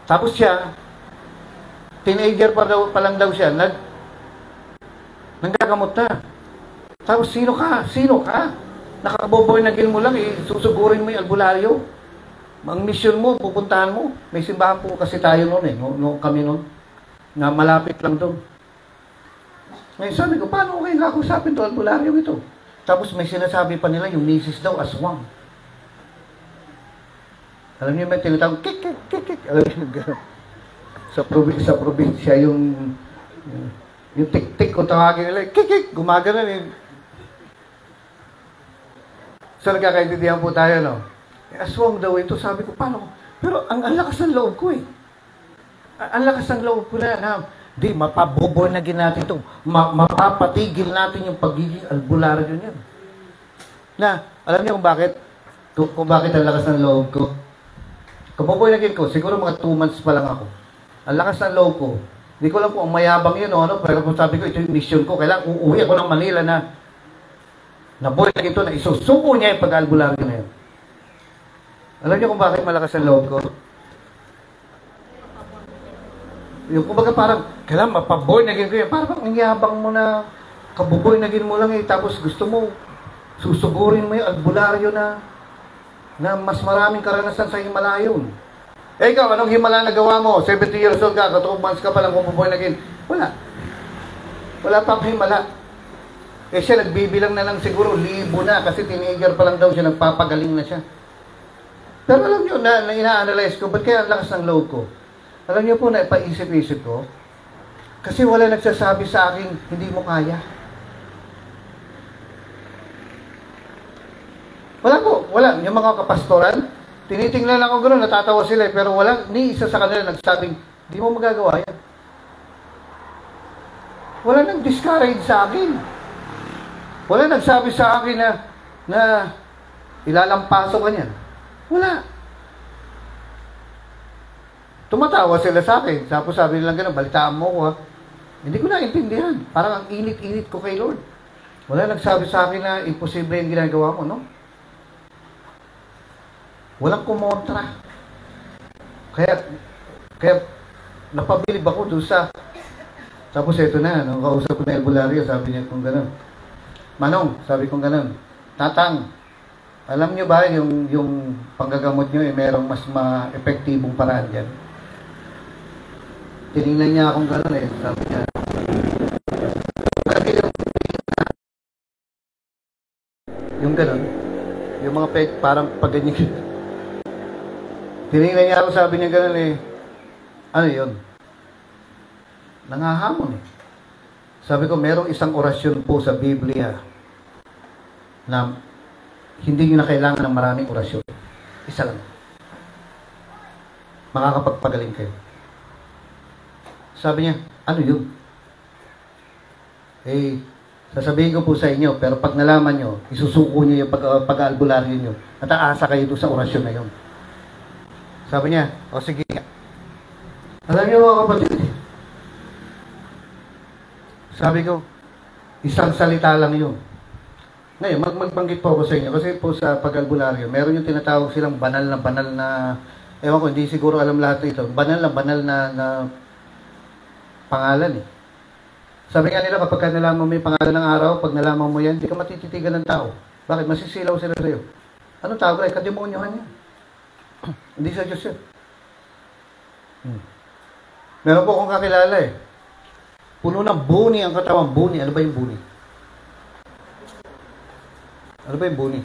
Tapos siya, teenager pa lang daw siya, nanggagamot na. Tapos, sino ka? Nakaboboy na mo lang, susugurin mo yung albularyo. Ang mission mo, pupuntahan mo. May simbahan po kasi tayo noon eh, kami noon, na malapit lang doon. Ngayon sabi ko, paano ko kayo kakusapin to albularyo ito? Tapos may sinasabi pa nila, yung misis daw, aswang. Alam niyo, may tinatawag, kik. Alam niyo, gano'n. Sa probinsya, yung tik-tik kung tawagin nila, kik, gumagana eh. So, nagkakaintindihan po tayo, no? Aswang daw ito, sabi ko, paano? Pero ang lakas ng loob ko eh. Ang lakas ng loob ko na mapabobornagin natin ito. Mapapatigil natin yung pagiging albularyo niya. Na, alam niyo kung bakit? Kung bakit ang lakas ng loob ko? Kabobornagin ko, siguro mga 2 months pa lang ako. Ang lakas ng loob ko. Hindi ko alam kung ang mayabang yun o ano, pero kung sabi ko, ito yung mission ko. Kailangan uuwi ako ng Manila na born again ito, na isusuko niya yung pag-albularyo na yun. Alam niyo kung bakit malakas ang loob ko? Yung kumbaga parang, kailangan mapaborn again ko yun. Parang nangyabang mo na, kabuborn again mo lang eh, tapos gusto mo, susugurin mo yung albularyo na mas maraming karanasan sa Himalayon. Eh ikaw, anong Himala na gawa mo? 70 years old ka, 2 months ka pa lang buborn again. Wala. Wala pang Himala. Eh siya, nagbibilang na lang siguro, 1,000 na, kasi teenager pa lang daw siya, nagpapagaling na siya. Pero alam nyo, na ina-analyze ko, ba't kaya ang lakas ng loob ko? Alam niyo po, naipaisip-isip ko, kasi wala nagsasabi sa akin, hindi mo kaya. Wala po, wala. Yung mga kapastoran, tinitingnan ako gano'n, natatawa sila, pero wala, ni isa sa kanila nagsabing, hindi mo magagawa yan. Wala nang discourage sa akin. Wala nagsabi sa akin na ilalampaso ka niyan. Wala. Tumatawa sila sa akin. Tapos sabi nilang gano'n, balitaan mo ko ha. Hindi ko naintindihan. Parang ang init-init ko kay Lord. Wala nagsabi sa akin na imposible yung ginagawa mo, no? Walang kumontra. Kaya napabilib ako doon sa... Tapos ito na, nung kausap ko na albularyo, sabi niya kung gano'n. Manong, sabi kong gano'n. Tatang, alam niyo ba yung panggagamot niyo merong mas ma-epektibong paraan dyan? Tinignan niya akong gano'n eh. Sabi niya, yung gano'n, yung mga parang pagganyan. Tinignan niya ako, sabi niya gano'n eh, ano yun? Nangahamon eh. Sabi ko, merong isang orasyon po sa Biblia na hindi nyo na kailangan ng maraming orasyon. Isa lang. Makakapagpagaling kayo. Sabi niya, ano yun? Eh, sasabihin ko po sa inyo, pero pag nalaman nyo, isusuko nyo yung pag-albularyo nyo at aasa kayo doon sa orasyon na yun. Sabi niya, o sige. Alam niyo mga kapatid, sabi ko, isang salita lang yun. Ngayon, magbanggit po ako sa inyo, kasi po sa pag-albularyo, meron yung tinatawag silang banal na, ewan ko, hindi siguro alam lahat ito, banal na pangalan eh. Sabi nga nila, kapag nalaman mo yung pangalan ng araw, pag nalaman mo yan, hindi ka matititigan ng tao. Bakit? Masisilaw sila sa'yo. Anong tawag ay? Kademonyohan niya. Hindi sa Diyos yun. Meron po akong kakilala eh. Puno ng buni ang katawan. Buni. Ano ba yung buni? Ano ba yung buni?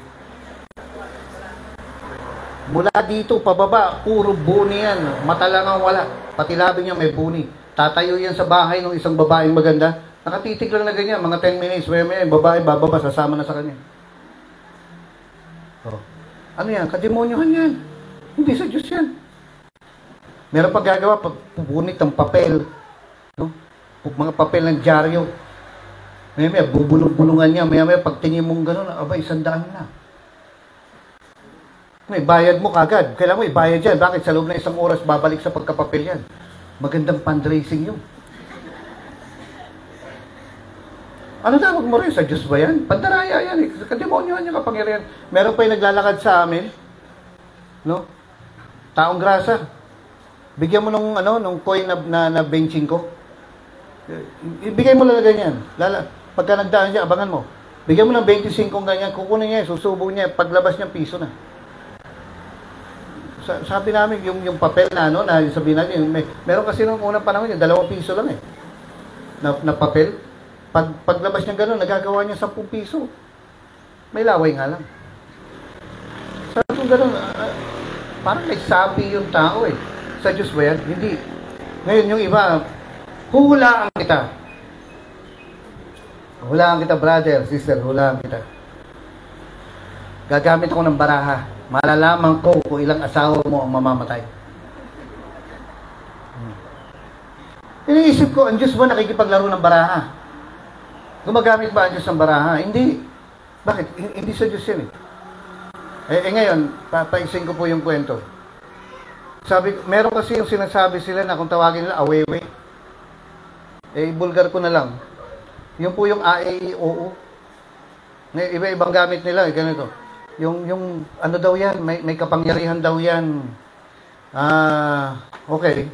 Mula dito, pababa, puro buni yan. Mata lang ang wala. Pati labi niya may buni. Tatayo yan sa bahay ng isang babaeng maganda. Nakatitig lang na ganyan. Mga 10 minutes, may babae, bababa, sasama na sa kanya. Oh. Ano yan? Kademonyohan yan. Hindi sa Diyos yan. Meron pa gagawa, pupunit ng papel. No? Mga papel ng dyaryo. Maya, bubulong-bulungan niya. Maya, pagtingin mong gano'n, aba, 100 na. May bayad mo kagad. Kailangan mo ibayad yan. Bakit? Sa loob ng 1 oras, babalik sa pagkapapel yan. Magandang fundraising yun. Ano tawag mo rin? Sa Diyos ba yan? Pandaraya yan eh. Kademonyohan yung kapangyarihan. Meron pa yung naglalakad sa amin. No? Taong grasa. Bigyan mo nung coin na benching ko. Ibigay mo lang ganyan. Pagka nagdaan siya, abangan mo. Bigyan mo ng 25 ganyan. Kukunin niya, susubo niya. Paglabas niya, piso na. Sabi namin, yung papel na, sabihin natin, meron kasi nung unang panahon, yung 2 piso lang eh. Na papel. Paglabas niya gano'n, nagagawa niya 10 piso. May laway nga lang. Sabi kong gano'n, parang may sabi yung tao eh. Sa Diyos ba yan? Hindi. Ngayon yung iba, huhulaan kita. Hulaan kita, brother, sister, hulaan kita. Gagamit ako ng baraha. Malalaman ko kung ilang asawa mo ang mamamatay. Iniisip ko, ang Diyos ba nakikipaglaro ng baraha? Gumagamit ba ang Diyos ng baraha? Hindi. Bakit? Hindi sa Diyos yan eh. Ngayon, papaising ko po yung kwento. Meron kasi yung sinasabi sila na kung tawagin nila, awewe. Bulgar ko na lang. Yung po yung AEOO. Iba-ibang gamit nila, ganito. Yung ano daw yan, may kapangyarihan daw yan. Okay.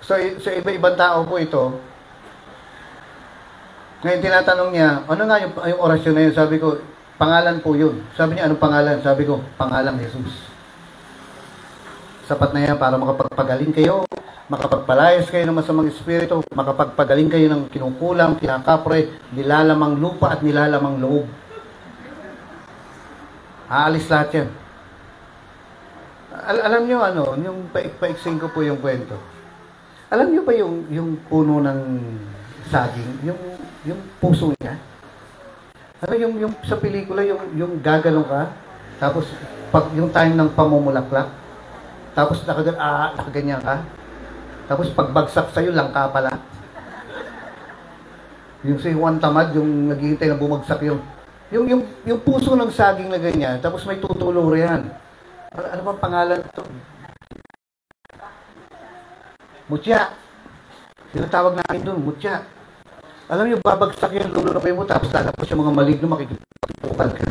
So iba-ibang tao po ito. Ngayon tinatanong niya, ano nga yung orasyon na yun? Sabi ko, pangalan po yun. Sabi niya, anong pangalan? Sabi ko, pangalang Jesus. Sapat na yan para makapagpagaling kayo, makapagpalayas kayo ng masamang espiritu, makapagpagaling kayo ng kinukulang, kinakapre, nilalamang lupa at nilalamang loob. Aalis lahat yan. Alam niyo yung paiksing ko po yung kwento. Alam niyo ba yung puno ng saging, yung puso niya? Ano yung sa pelikula, yung gagalong ka, tapos pag yung time ng pamumulaklak, tapos nakaganyan ka, tapos pagbagsak sa'yo, langka pala. Yung si Juan Tamad, yung naghihintay na bumagsak yung puso ng saging na ganyan, tapos may tutulo riyan. Ano bang pangalan ito? Mutya. Tinatawag namin doon, mutya. Alam niyo, babagsak yung lulo na kayo mo, tapos lalapos yung mga maligno, makikipagpukal ka.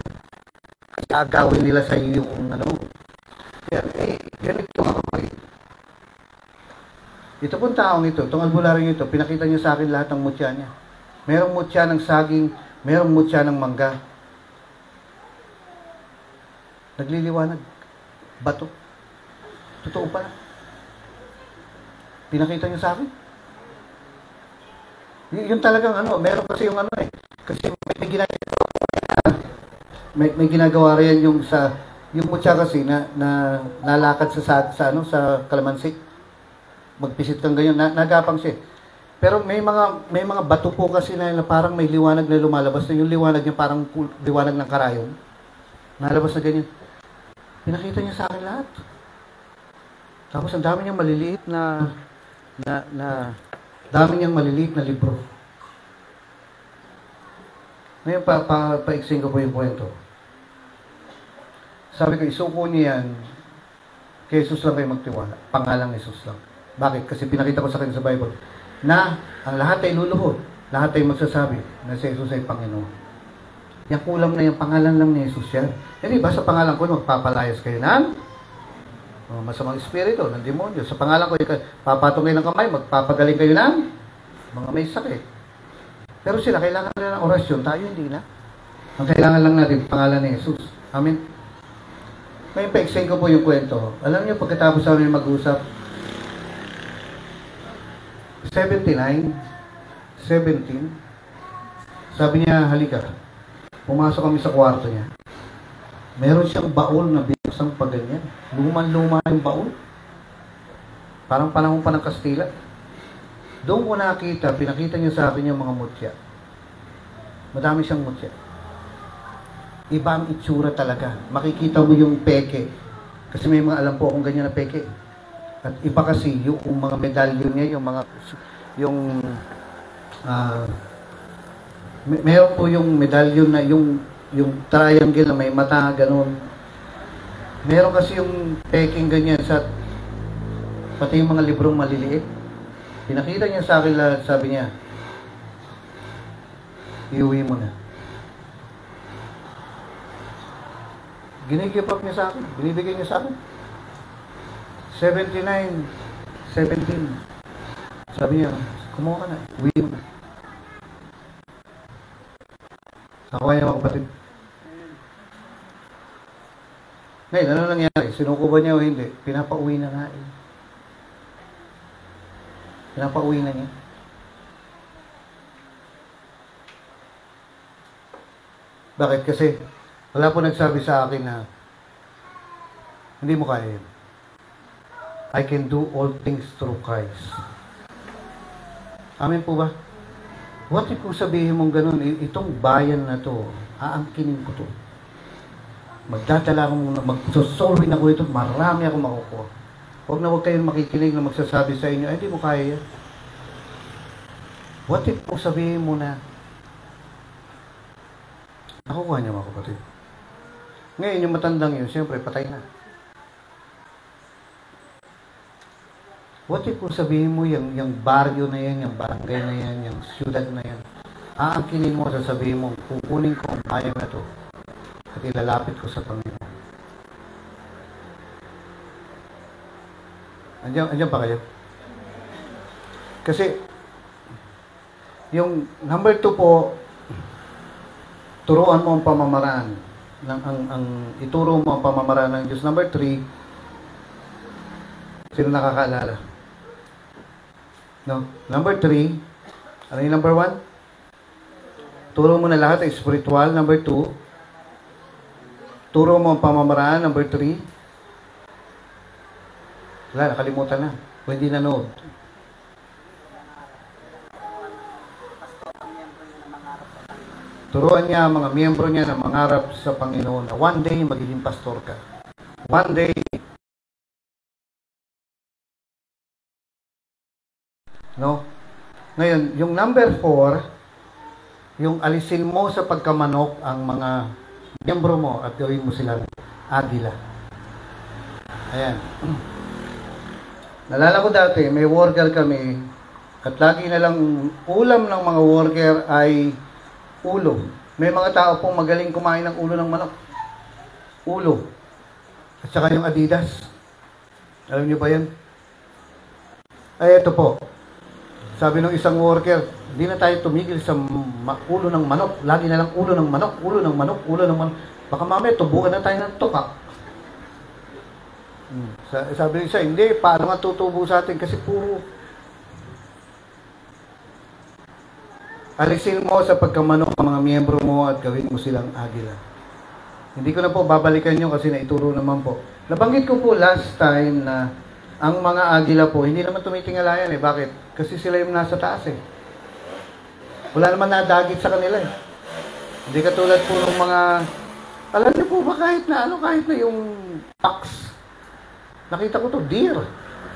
Kasi agawin nila sa iyo yung Kaya, ganito mga kapatid. Ito pong taong ito, itong albularing ito, pinakita niya sa akin lahat ng mutya niya. Merong mutya ng saging, merong mutya ng mangga. Nagliliwanag. Bato. Totoo pala. Pinakita niyo sa akin. Yung talagang meron kasi yung kasi may ginagawa rin yung mutya kasi na lalakad sa kalamansi. Magpisit kang ganyan, nagapang siya. Pero may mga bato po kasi na parang may liwanag na lumalabas na yung liwanag niya parang liwanag ng karayom. Nalabas na ganyan. Pinakita niya sa akin lahat. Tapos ang dami niyang maliliit na libro. Ngayon pa-explain ko po yung kwento. Sabi ko, isuko niyo yan, kay Jesus lang kayo magtiwala. Pangalang Jesus lang. Bakit? Kasi pinakita ko sa akin sa Bible na ang lahat ay luluhod. Lahat ay magsasabi na si Jesus ay Panginoon. Yung kulam na yung pangalan lang ni Jesus yan. Hindi ba sa pangalan ko magpapalayas kayo ng masamang espiritu, ng demonyo. Sa pangalan ko, papatong kayo ng kamay, magpapagaling kayo ng mga may sakit. Pero sila, kailangan nila ng orasyon. Tayo hindi na. Ang kailangan lang natin, pangalan ni Jesus. Amin. Ngayon pa-explain ko po yung kwento. Alam niyo, pagkatapos namin mag-usap, 79, 17, sabi niya, halika. Pumasok kami sa kwarto niya. Meron siyang baul na binusang pa ganyan. Luman-luma yung baul. Parang panahon pa ng Kastila. Doon ko nakita, pinakita niya sa akin yung mga mutya. Madami siyang mutya. Iba ang itsura talaga. Makikita mo yung peke. Kasi may mga alam po akong ganyan na peke. At iba kasi yung mga medalyon niya, yung mga, meron po yung medalyon na yung triangle na may mata, ganun. Meron kasi yung peking ganyan sa, pati yung mga librong maliliit. Pinakita niya sa akin lahat, sabi niya, iuwi mo na. Ginigipap niya sa akin, binibigay niya sa akin. 79, 17. Sabi niya, kumuha ka na, uwi mo na. Nakuha niya mga kapatid. Ngayon, ano nangyari? Sinuko ba niya o hindi? Pinapauwi na nga eh. Pinapauwi na niya. Bakit? Kasi wala po nagsabi sa akin na hindi mo kaya yun. I can do all things through Christ. Amen po ba? What if kung sabihin mong ganun, itong bayan na to, aangkinin ko to. Magdadala ako muna, magsosolving ako ito, marami akong makukuha. Huwag na huwag kayong makikinig na magsasabi sa inyo, ay, hindi mo kaya yan. What if kung sabihin mo na, nakukuha niya mga kapatid. Ngayon, yung matandang yun, siyempre, patay na. What if kung sabihin mo yung baryo na yan, yung barangay na yan, yung syudad na yan, aangkinin mo, sasabihin mo, kukunin ko ang bayan na to at ilalapit ko sa Panginoon. Andiyan pa kayo? Kasi, yung number 2 po, turuan mo ang pamamaraan. Ituro mo ang pamamaraan ng Diyos. Number 3, sino nakakaalala? No? Number 3, ano yung number 1? Turo mo na lahat ay spiritual. Number 2, turo mo ang pamamaraan. Number 3, wala, nakalimutan na. O hindi nanood. Turuan niya ang mga miyembro niya na mangarap sa Panginoon na one day magiging pastor ka. One day. No? Ngayon, yung number 4, yung alisin mo sa pagkamanok ang mga miyembro mo at gawin mo silang agila. Ayan. Nalala ko dati, may worker kami at lagi na lang ulam ng mga worker ay ulo. May mga tao pong magaling kumain ng ulo ng manok. Ulo. At saka yung Adidas. Alam niyo ba yan? Ay, ito po. Sabi ng isang worker, hindi na tayo tumigil sa ulo ng manok. Lagi na lang ulo ng manok, ulo ng manok, ulo ng manok. Baka mamaya, tubukan na tayo ng tukak. Sabi ng isa, hindi, paano nga tutubo sa atin? Kasi puro alisin mo sa pagkamanok ang mga miyembro mo at gawin mo silang agila. Hindi ko na po babalikan nyo kasi naituro naman po. Nabanggit ko po last time na ang mga agila po, hindi naman tumitingalayan eh. Bakit? Kasi sila yung nasa taas eh. Wala naman nadagit sa kanila eh. Hindi katulad po ng mga, alam niyo po ba kahit na yung fox. Nakita ko to, deer.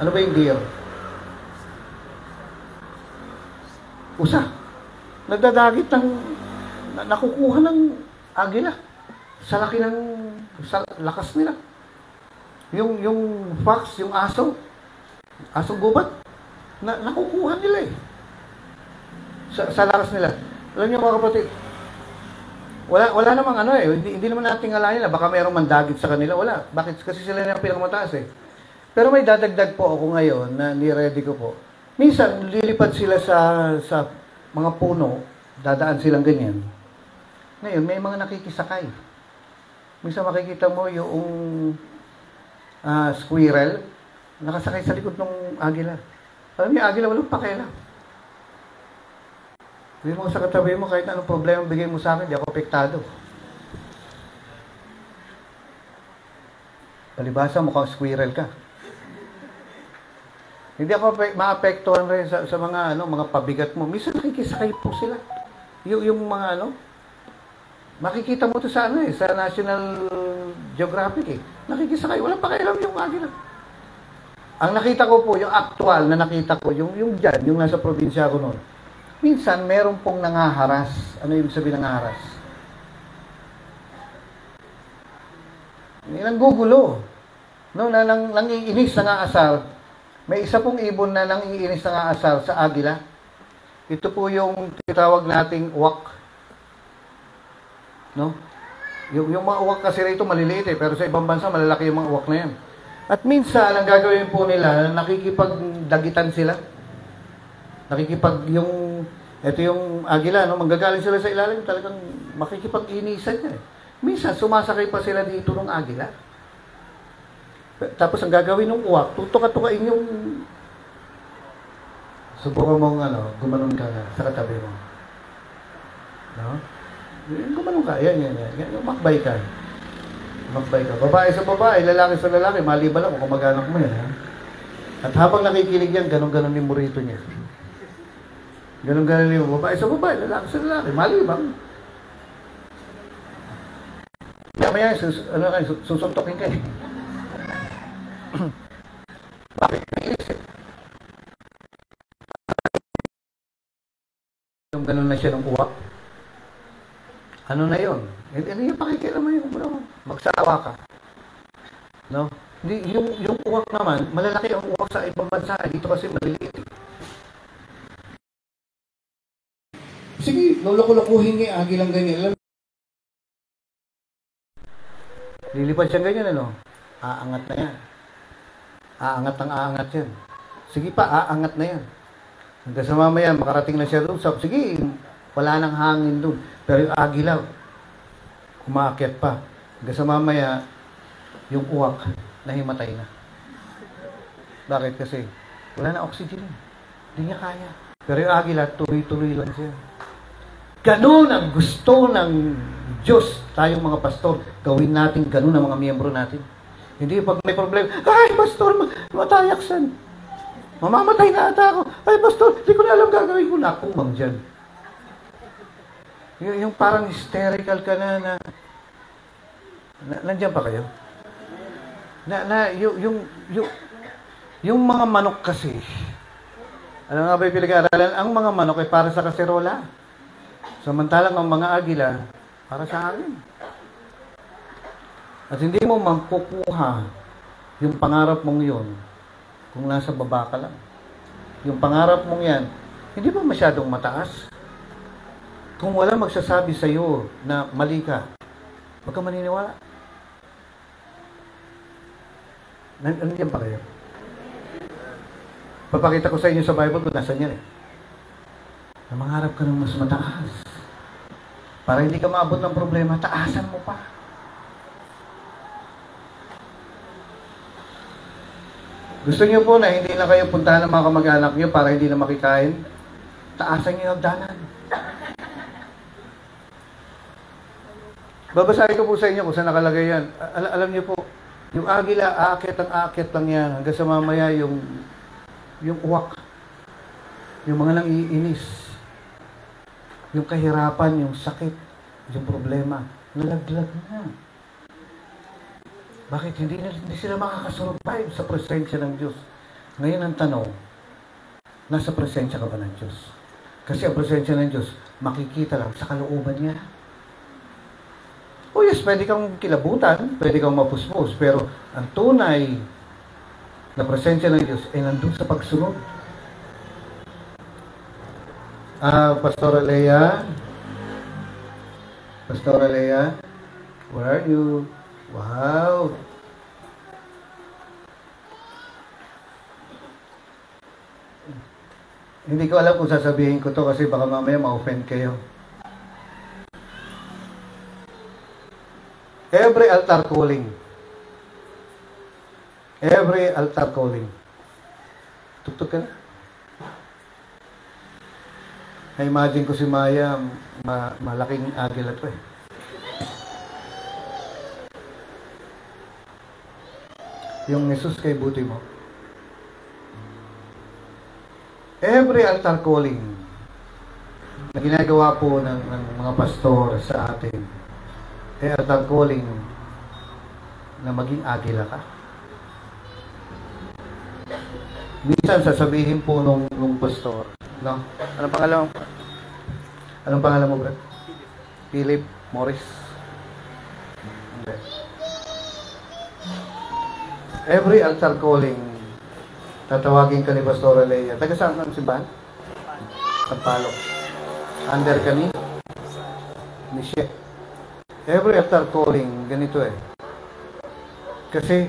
Ano ba yung deer? Usa. Nagdadagit ng, nakukuha ng agila. Sa laki ng, sa lakas nila. Yung fox, yung aso, asong gubat, nakukuha nila eh. Sa lakas nila. Alam niyo mga kapatid, wala namang ano eh, hindi naman natin alayin na baka mayroong mandagit sa kanila. Wala. Bakit? Kasi sila na ang pinakamataas eh. Pero may dadagdag po ako ngayon na ni-ready ko po. Minsan, lilipad sila sa mga puno, dadaan silang ganyan. Ngayon, may mga nakikisakay. Minsan makikita mo yung squirrel, nakasakay sa likod ng agila. Alam niyo, agila walang pakialam. Hindi mo sa katabi mo, kahit anong problema bigay mo sa akin, di ako apektado. Palibasa, mukhang squirrel ka. Hindi ako maapektuhan rin sa mga mga pabigat mo. Minsan nakikisakay po sila. Yung mga makikita mo to sa sa National Geographic Nakikisakay, walang pakialam yung agila. Ang nakita ko po, yung actual na nakita ko, yung dyan, yung nasa probinsya ko noon. Minsan, meron pong nangaharas. Ano yung sabi nangaharas? Nanggugulo. No, nangiinis, nangaasar. May isa pong ibon na nangiinis, nangaasar sa agila. Ito po yung tinatawag nating uwak. No? Yung mga uwak kasi rito maliliit pero sa ibang bansa malalaki yung mga uwak na yan. At minsan, ang gagawin po nila, nakikipagdagitan sila. Ito yung agila, manggagaling sila sa ilalim, talagang makikipag-inisan niya. Minsan, sumasakay pa sila dito ng agila. Tapos, ang gagawin ng uwak, tutuka-tukain yung... Subukan mong, gumanon ka na sa katabi mo. No? Gumanon ka, yan. Makbay ka. Babae sa babae, lalaki sa lalaki, maliban lang kung kamag-anak mo yan. Ha? At habang nakikinig yan, ganon-ganon yung murito niya. Ganon-ganon yung babae sa babae, lalaki sa lalaki, malibang. Maya, susuntokin ka eh. Bakit? Yung ganon na siya ng uwak. Ano na yun? Hindi yung pakikilaman yung magsawa ka. No? Hindi, yung uwak naman, malalaki ang uwak sa ibang bansa. Dito kasi maliliit. Sige, luloko-lokohin niya, agilang ganyan. Lilipad siya ganyan, Aangat na yan. Aangat yan. Sige pa, aangat na yan. Hanggang sa mamaya, makarating na siya doon. Sige, wala nang hangin doon. Pero yung agila, umaakyat pa. Hanggang sa mamaya, yung uwak, nahimatay na. Bakit? Kasi wala na oxygen. Hindi niya kaya. Pero yung agila, tuloy-tuloy lang siya. Ganun ang gusto ng Diyos, tayong mga pastor. Gawin natin ganun ang mga miyembro natin. Hindi pag may problema, ay pastor, matayaksan. Mamamatay na ata ako. Ay pastor, hindi ko na alam gagawin ko na. Kumang dyan. Yung parang hysterical ka na nandiyan pa kayo? Yung mga manok kasi, ano nga ba yung pinag-aaralan? Ang mga manok ay para sa kaserola. Samantalang ang mga agila, para sa akin. At hindi mo makukuha yung pangarap mong yun kung nasa baba ka lang. Yung pangarap mong yan, hindi ba masyadong mataas? Kung wala magsasabi sa iyo na mali ka, huwag ka maniniwala. Nandiyan pa kayo? Papakita ko sa inyo sa Bible kung nasan yan na mangarap ka ng mas mataas. Para hindi ka maabot ng problema, taasan mo pa. Gusto niyo po na hindi na kayo puntahan ng mga kamag-anak niyo para hindi na makikain? Taasan niyo yung hagdanan. Babasahin ko po sa inyo kung saan nakalagay yan. Alam niyo po, yung agila, aakyat lang yan. Hanggang sa mamaya yung uwak. Yung mga nang-iinis. Yung kahirapan, yung sakit, yung problema. Nalaglag na. Bakit? Hindi sila makakasurvive sa presensya ng Diyos. Ngayon ang tanong, nasa presensya ka ba ng Diyos? Kasi ang presensya ng Diyos, makikita lang sa kalooban niya. Oh yes, pwede kang kilabutan, pwede kang mapuspos, pero ang tunay na presensya ng Diyos ay nandun sa pagsunod. Pastora Leia, where are you? Wow! Hindi ko alam kung sasabihin ko to kasi baka mamaya ma-offend kayo. Every altar calling. Every altar calling. Tugtog ka na? Na-imagine ko si Maya, malaking agila to eh. Yung Jesus kay buti mo. Every altar calling na ginagawa po ng mga pastor sa atin, altar calling na maging agila ka. Minsan sasabihin po nung pastor, no? Anong pangalan mo? Anong pangalan mo, bro? Philip Morris. Okay. Every altar calling, tatawagin ka ni Pastor Leia. Taga saan ang simbahan? Sampalo. Under ka ni Michelle. Every altar calling, ganito eh. Kasi,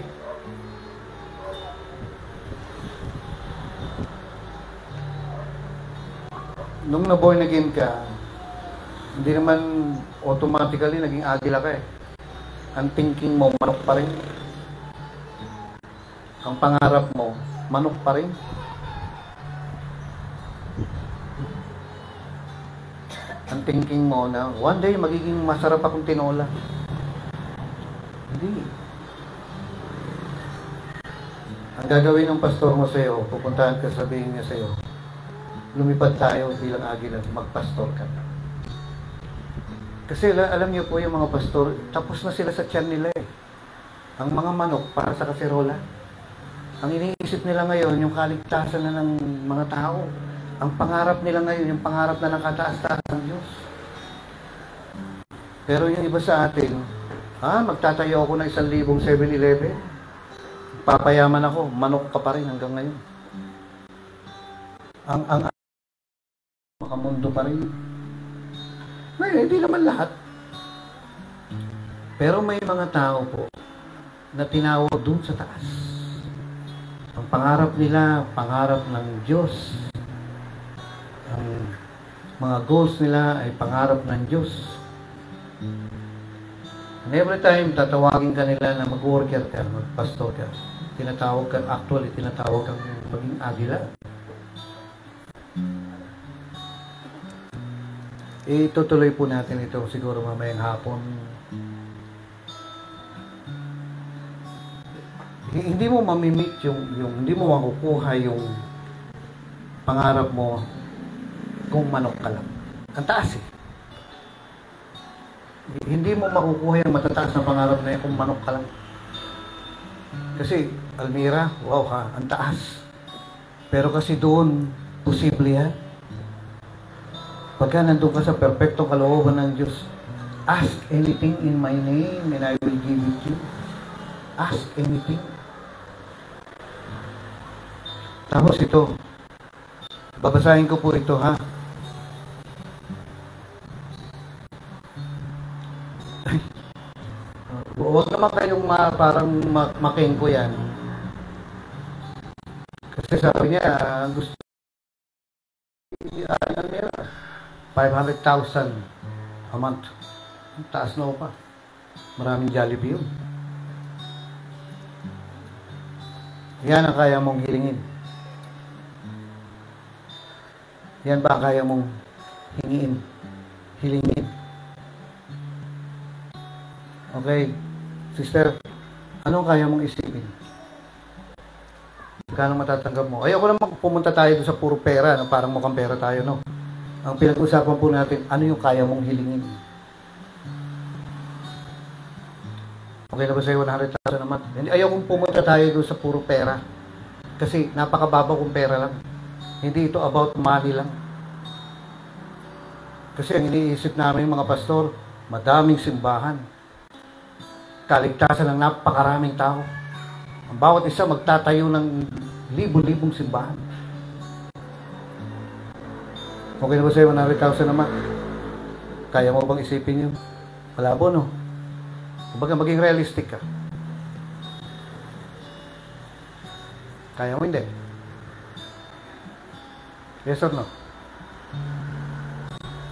nung na-born again ka, hindi naman automatically naging agila ka eh. Ang thinking mo, manok pa rin. Ang pangarap mo, manok pa rin. Ang thinking mo na, one day magiging masarap akong tinola. Hindi. Ang gagawin ng pastor mo sa'yo, pupuntahan ka, sabihin niya sa'yo, lumipad tayo bilang agila, magpastor ka. Kasi alam niyo po yung mga pastor, tapos na sila sa tiyan nila eh. Ang mga manok para sa kaserola. Ang iniisip nila ngayon, yung kaligtasan na ng mga tao. Ang pangarap nila ngayon, yung pangarap na nakataas-taas ng Diyos. Pero yung iba sa atin, magtatayo ako ng 1,000 7-Eleven. Papayaman ako, manok ka pa rin hanggang ngayon. Ang makamundo pa rin. Ngayon, hindi naman lahat. Pero may mga tao po na tinawag doon sa taas. Ang pangarap nila, pangarap ng Diyos. Ang mga goals nila ay pangarap ng Diyos. And every time, tatawagin ka nila na mag-worker ka, mag-pastor ka. Tinatawag ka, actually, tinatawag kang maging agila. Itutuloy po natin ito siguro mamayang hapon. Hindi mo mamimit yung hindi mo makukuha yung pangarap mo kung manok ka lang. Ang taas eh. Hindi mo makukuha yung matataas na pangarap na yun kung manok ka lang. Kasi, Almira, wow ha, ang taas. Pero kasi doon, posible yan. Pagka nandun ka sa perfectong kalooban ng Diyos, ask anything in my name and I will give it to you. Ask anything. Tapos ito, babasahin ko po ito ha. Huwag naman kayong parang makengko yan. Kasi sabi niya, gusto niya, 500,000 a month. Taas na pa. Maraming Jollibee yun. Yan ang kaya mong hilingin. Yan ba kaya mong hilingin? Okay. Sister, anong kaya mong isipin? Kano matatanggap mo? Ayoko naman pumunta tayo sa puro pera, no? Parang mukhang pera tayo, no? Ang pinag-usapan po natin, ano yung kaya mong hilingin? Okay na ba sa'yo 100,000 naman? Ayokong pumunta tayo doon sa puro pera. Kasi napakababa kong pera lang. Hindi ito about money lang. Kasi ang iniisip namin mga pastor, madaming simbahan. Kaligtasan ng napakaraming tao. Ang bawat isa magtatayo ng libo-libong simbahan. Okay na ba sa'yo 100,000 naman? Kaya mo bang isipin yun? Malabo, no? Kumbaga maging realistic ka. Kaya mo hindi? Yes or no?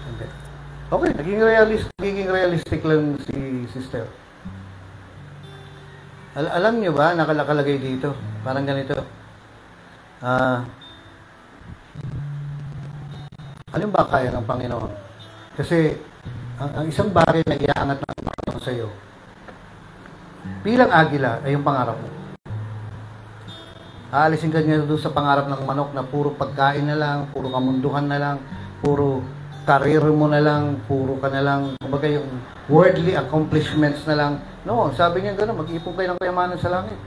Hindi. Okay, naging realistic lang si sister. Alam nyo ba, nakalagay dito, parang ganito. Ano ba kaya ng Panginoon? Kasi, ang isang bagay na iaangat ng Panginoon sa iyo, bilang agila ay yung pangarap mo. Aalisin ka niya doon sa pangarap ng manok na puro pagkain na lang, puro kamunduhan na lang, puro career mo na lang, puro ka na lang, kumbaga yung worldly accomplishments na lang. No, sabi niya gano'n, mag-ipon kayo ng kayamanan sa langit.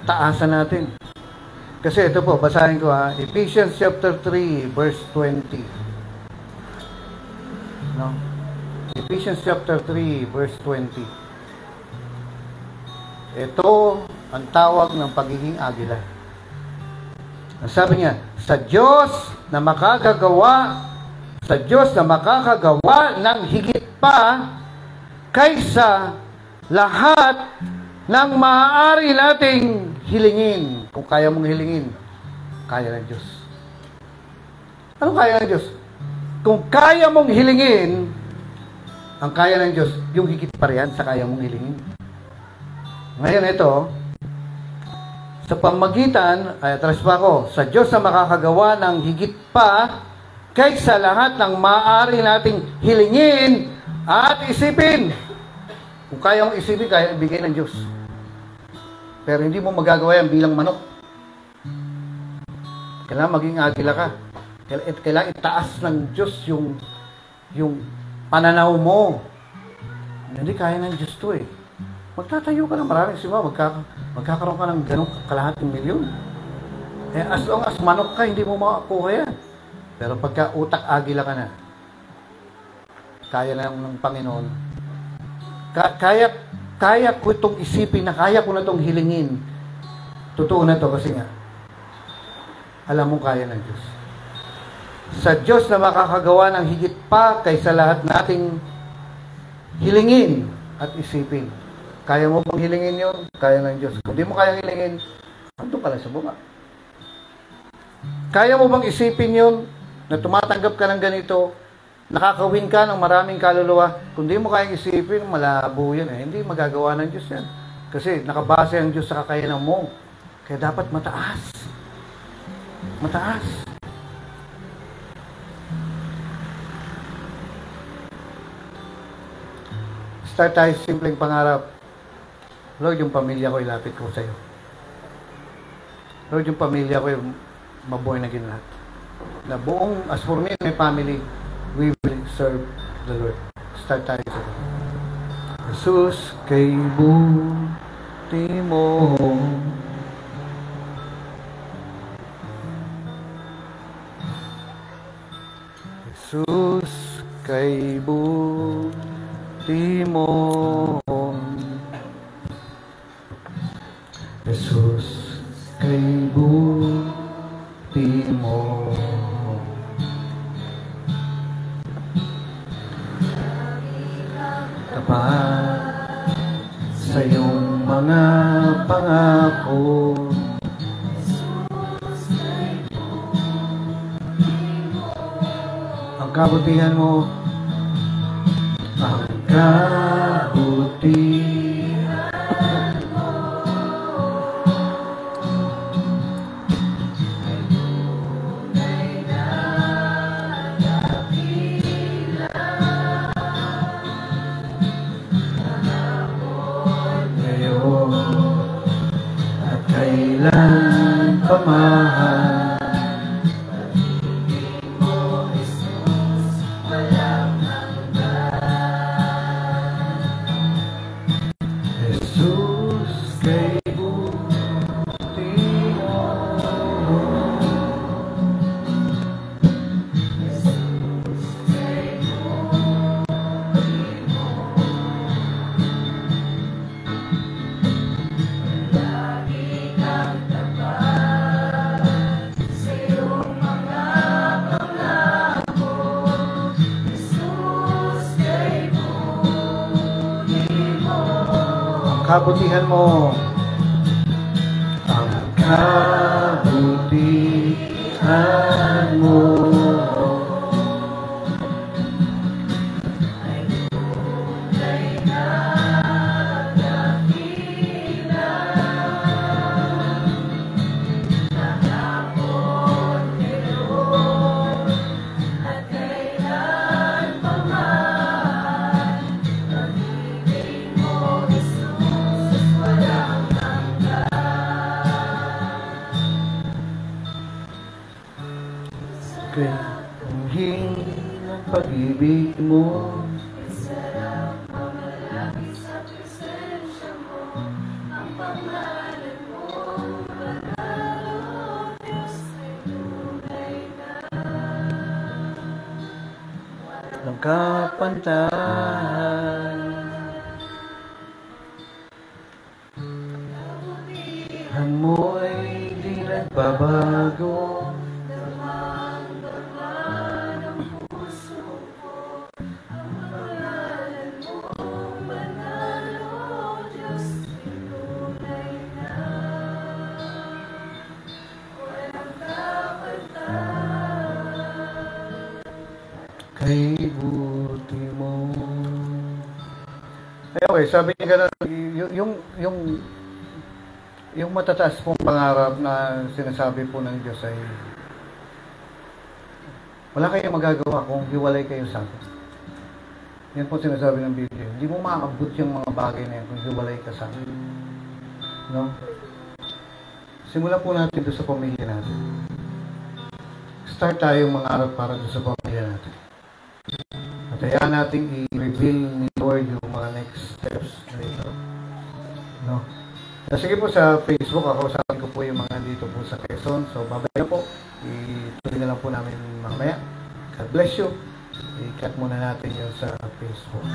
Taasan natin. Kasi ito po, basahin ko ha, Ephesians chapter 3, verse 20. No? Ephesians chapter 3, verse 20. Ito ang tawag ng pagiging agila. Ang sabi niya, sa Diyos na makakagawa ng higit pa kaysa lahat ng maaari nating hilingin. Kung kaya mong hilingin, kaya ng Diyos. Ano kaya ng Diyos? Kung kaya mong hilingin, ang kaya ng Diyos, yung higit pa riyan sa kaya mong hilingin. Ngayon ito, sa pamagitan, atras pa ako, sa Diyos na makakagawa ng higit pa kaysa lahat ng maaari nating hilingin at isipin. Kung kaya mong isipin, kaya ibigay ng Diyos. Pero hindi mo magagawa yan bilang manok. Kailangan maging agila ka. Kailangan itaas ng Diyos yung pananaw mo. Hindi kaya ng Diyos to eh. Magtatayo ka ng maraming simbahan, magkakaroon ka ng ganong kalahating milyon. Eh, as long as manok ka, hindi mo makakuha yan. Pero pagka utak agila ka na, kaya na ng Panginoon. Kaya ko itong isipin na kaya ko na itong hilingin. Totoo na to kasi nga, alam mo kaya ng Diyos. Sa Diyos na makakagawa ng higit pa kaysa lahat nating hilingin at isipin. Kaya mo bang hilingin yun? Kaya ng Diyos. Kung di mo kaya hilingin, andun ka lang sa bunga. Kaya mo bang isipin yun? Na tumatanggap ka ng ganito, nakakawin ka ng maraming kaluluwa. Kung di mo kaya isipin, malabo yan eh. Hindi magagawa ng Diyos yan. Kasi nakabase ang Diyos sa kakayanan mo. Kaya dapat mataas. Mataas. Start tayo sa simpleng pangarap. Lord, yung pamilya ko, ilapit ko sa iyo. Lord, yung pamilya ko, mabuhay na lahat. Na buong, as for me and my family, we will serve the Lord. Start tayo sa iyo. Jesus, kay buti mo. Jesus, kay buti mo. Jesus, kay buti mo. Tapat sa iyong mga pangako. Ang kabutihan mo, ang kabutihan. Kailan pamahal pag-ibig mo, Jesus, walang hanggan. Jesus, kay buti mo. Jesus, kay buti mo. Kabutihan mo, ang kabutihan mo ay tunay na dakilang pag-ibig mo. Sarap mamalagi sa presensya mo. Ang pangalan mo, Banal, Diyos ay tunay na. Walang kapantahan. Ang mo ay di nagbabago. Damang-dama ng puso ko. Ang pangalan mo, Banal, Diyos ay tunay na. Walang kapantahan. Kay buti mo. Ay, okay, sabi niya gano'n, yung matataas pong pangarap na sinasabi po ng Diyos ay wala kayong magagawa kung hiwalay kayo sa akin. Yan po sinasabi ng Biblia. Hindi mo maabot yung mga bagay na yan kung hiwalay ka sa akin. No? Simulan po natin doon sa pamilya natin. Start tayong mangarap para doon sa pamilya natin. At hayaan natin i-reveal ni Lord yung mga next steps na ito. No? Sige po sa Facebook, ako sabi ko po yung mga dito po sa Quezon. So, babay na po. Ituloy na lang po namin mamaya. God bless you. I-cut muna natin yun sa Facebook.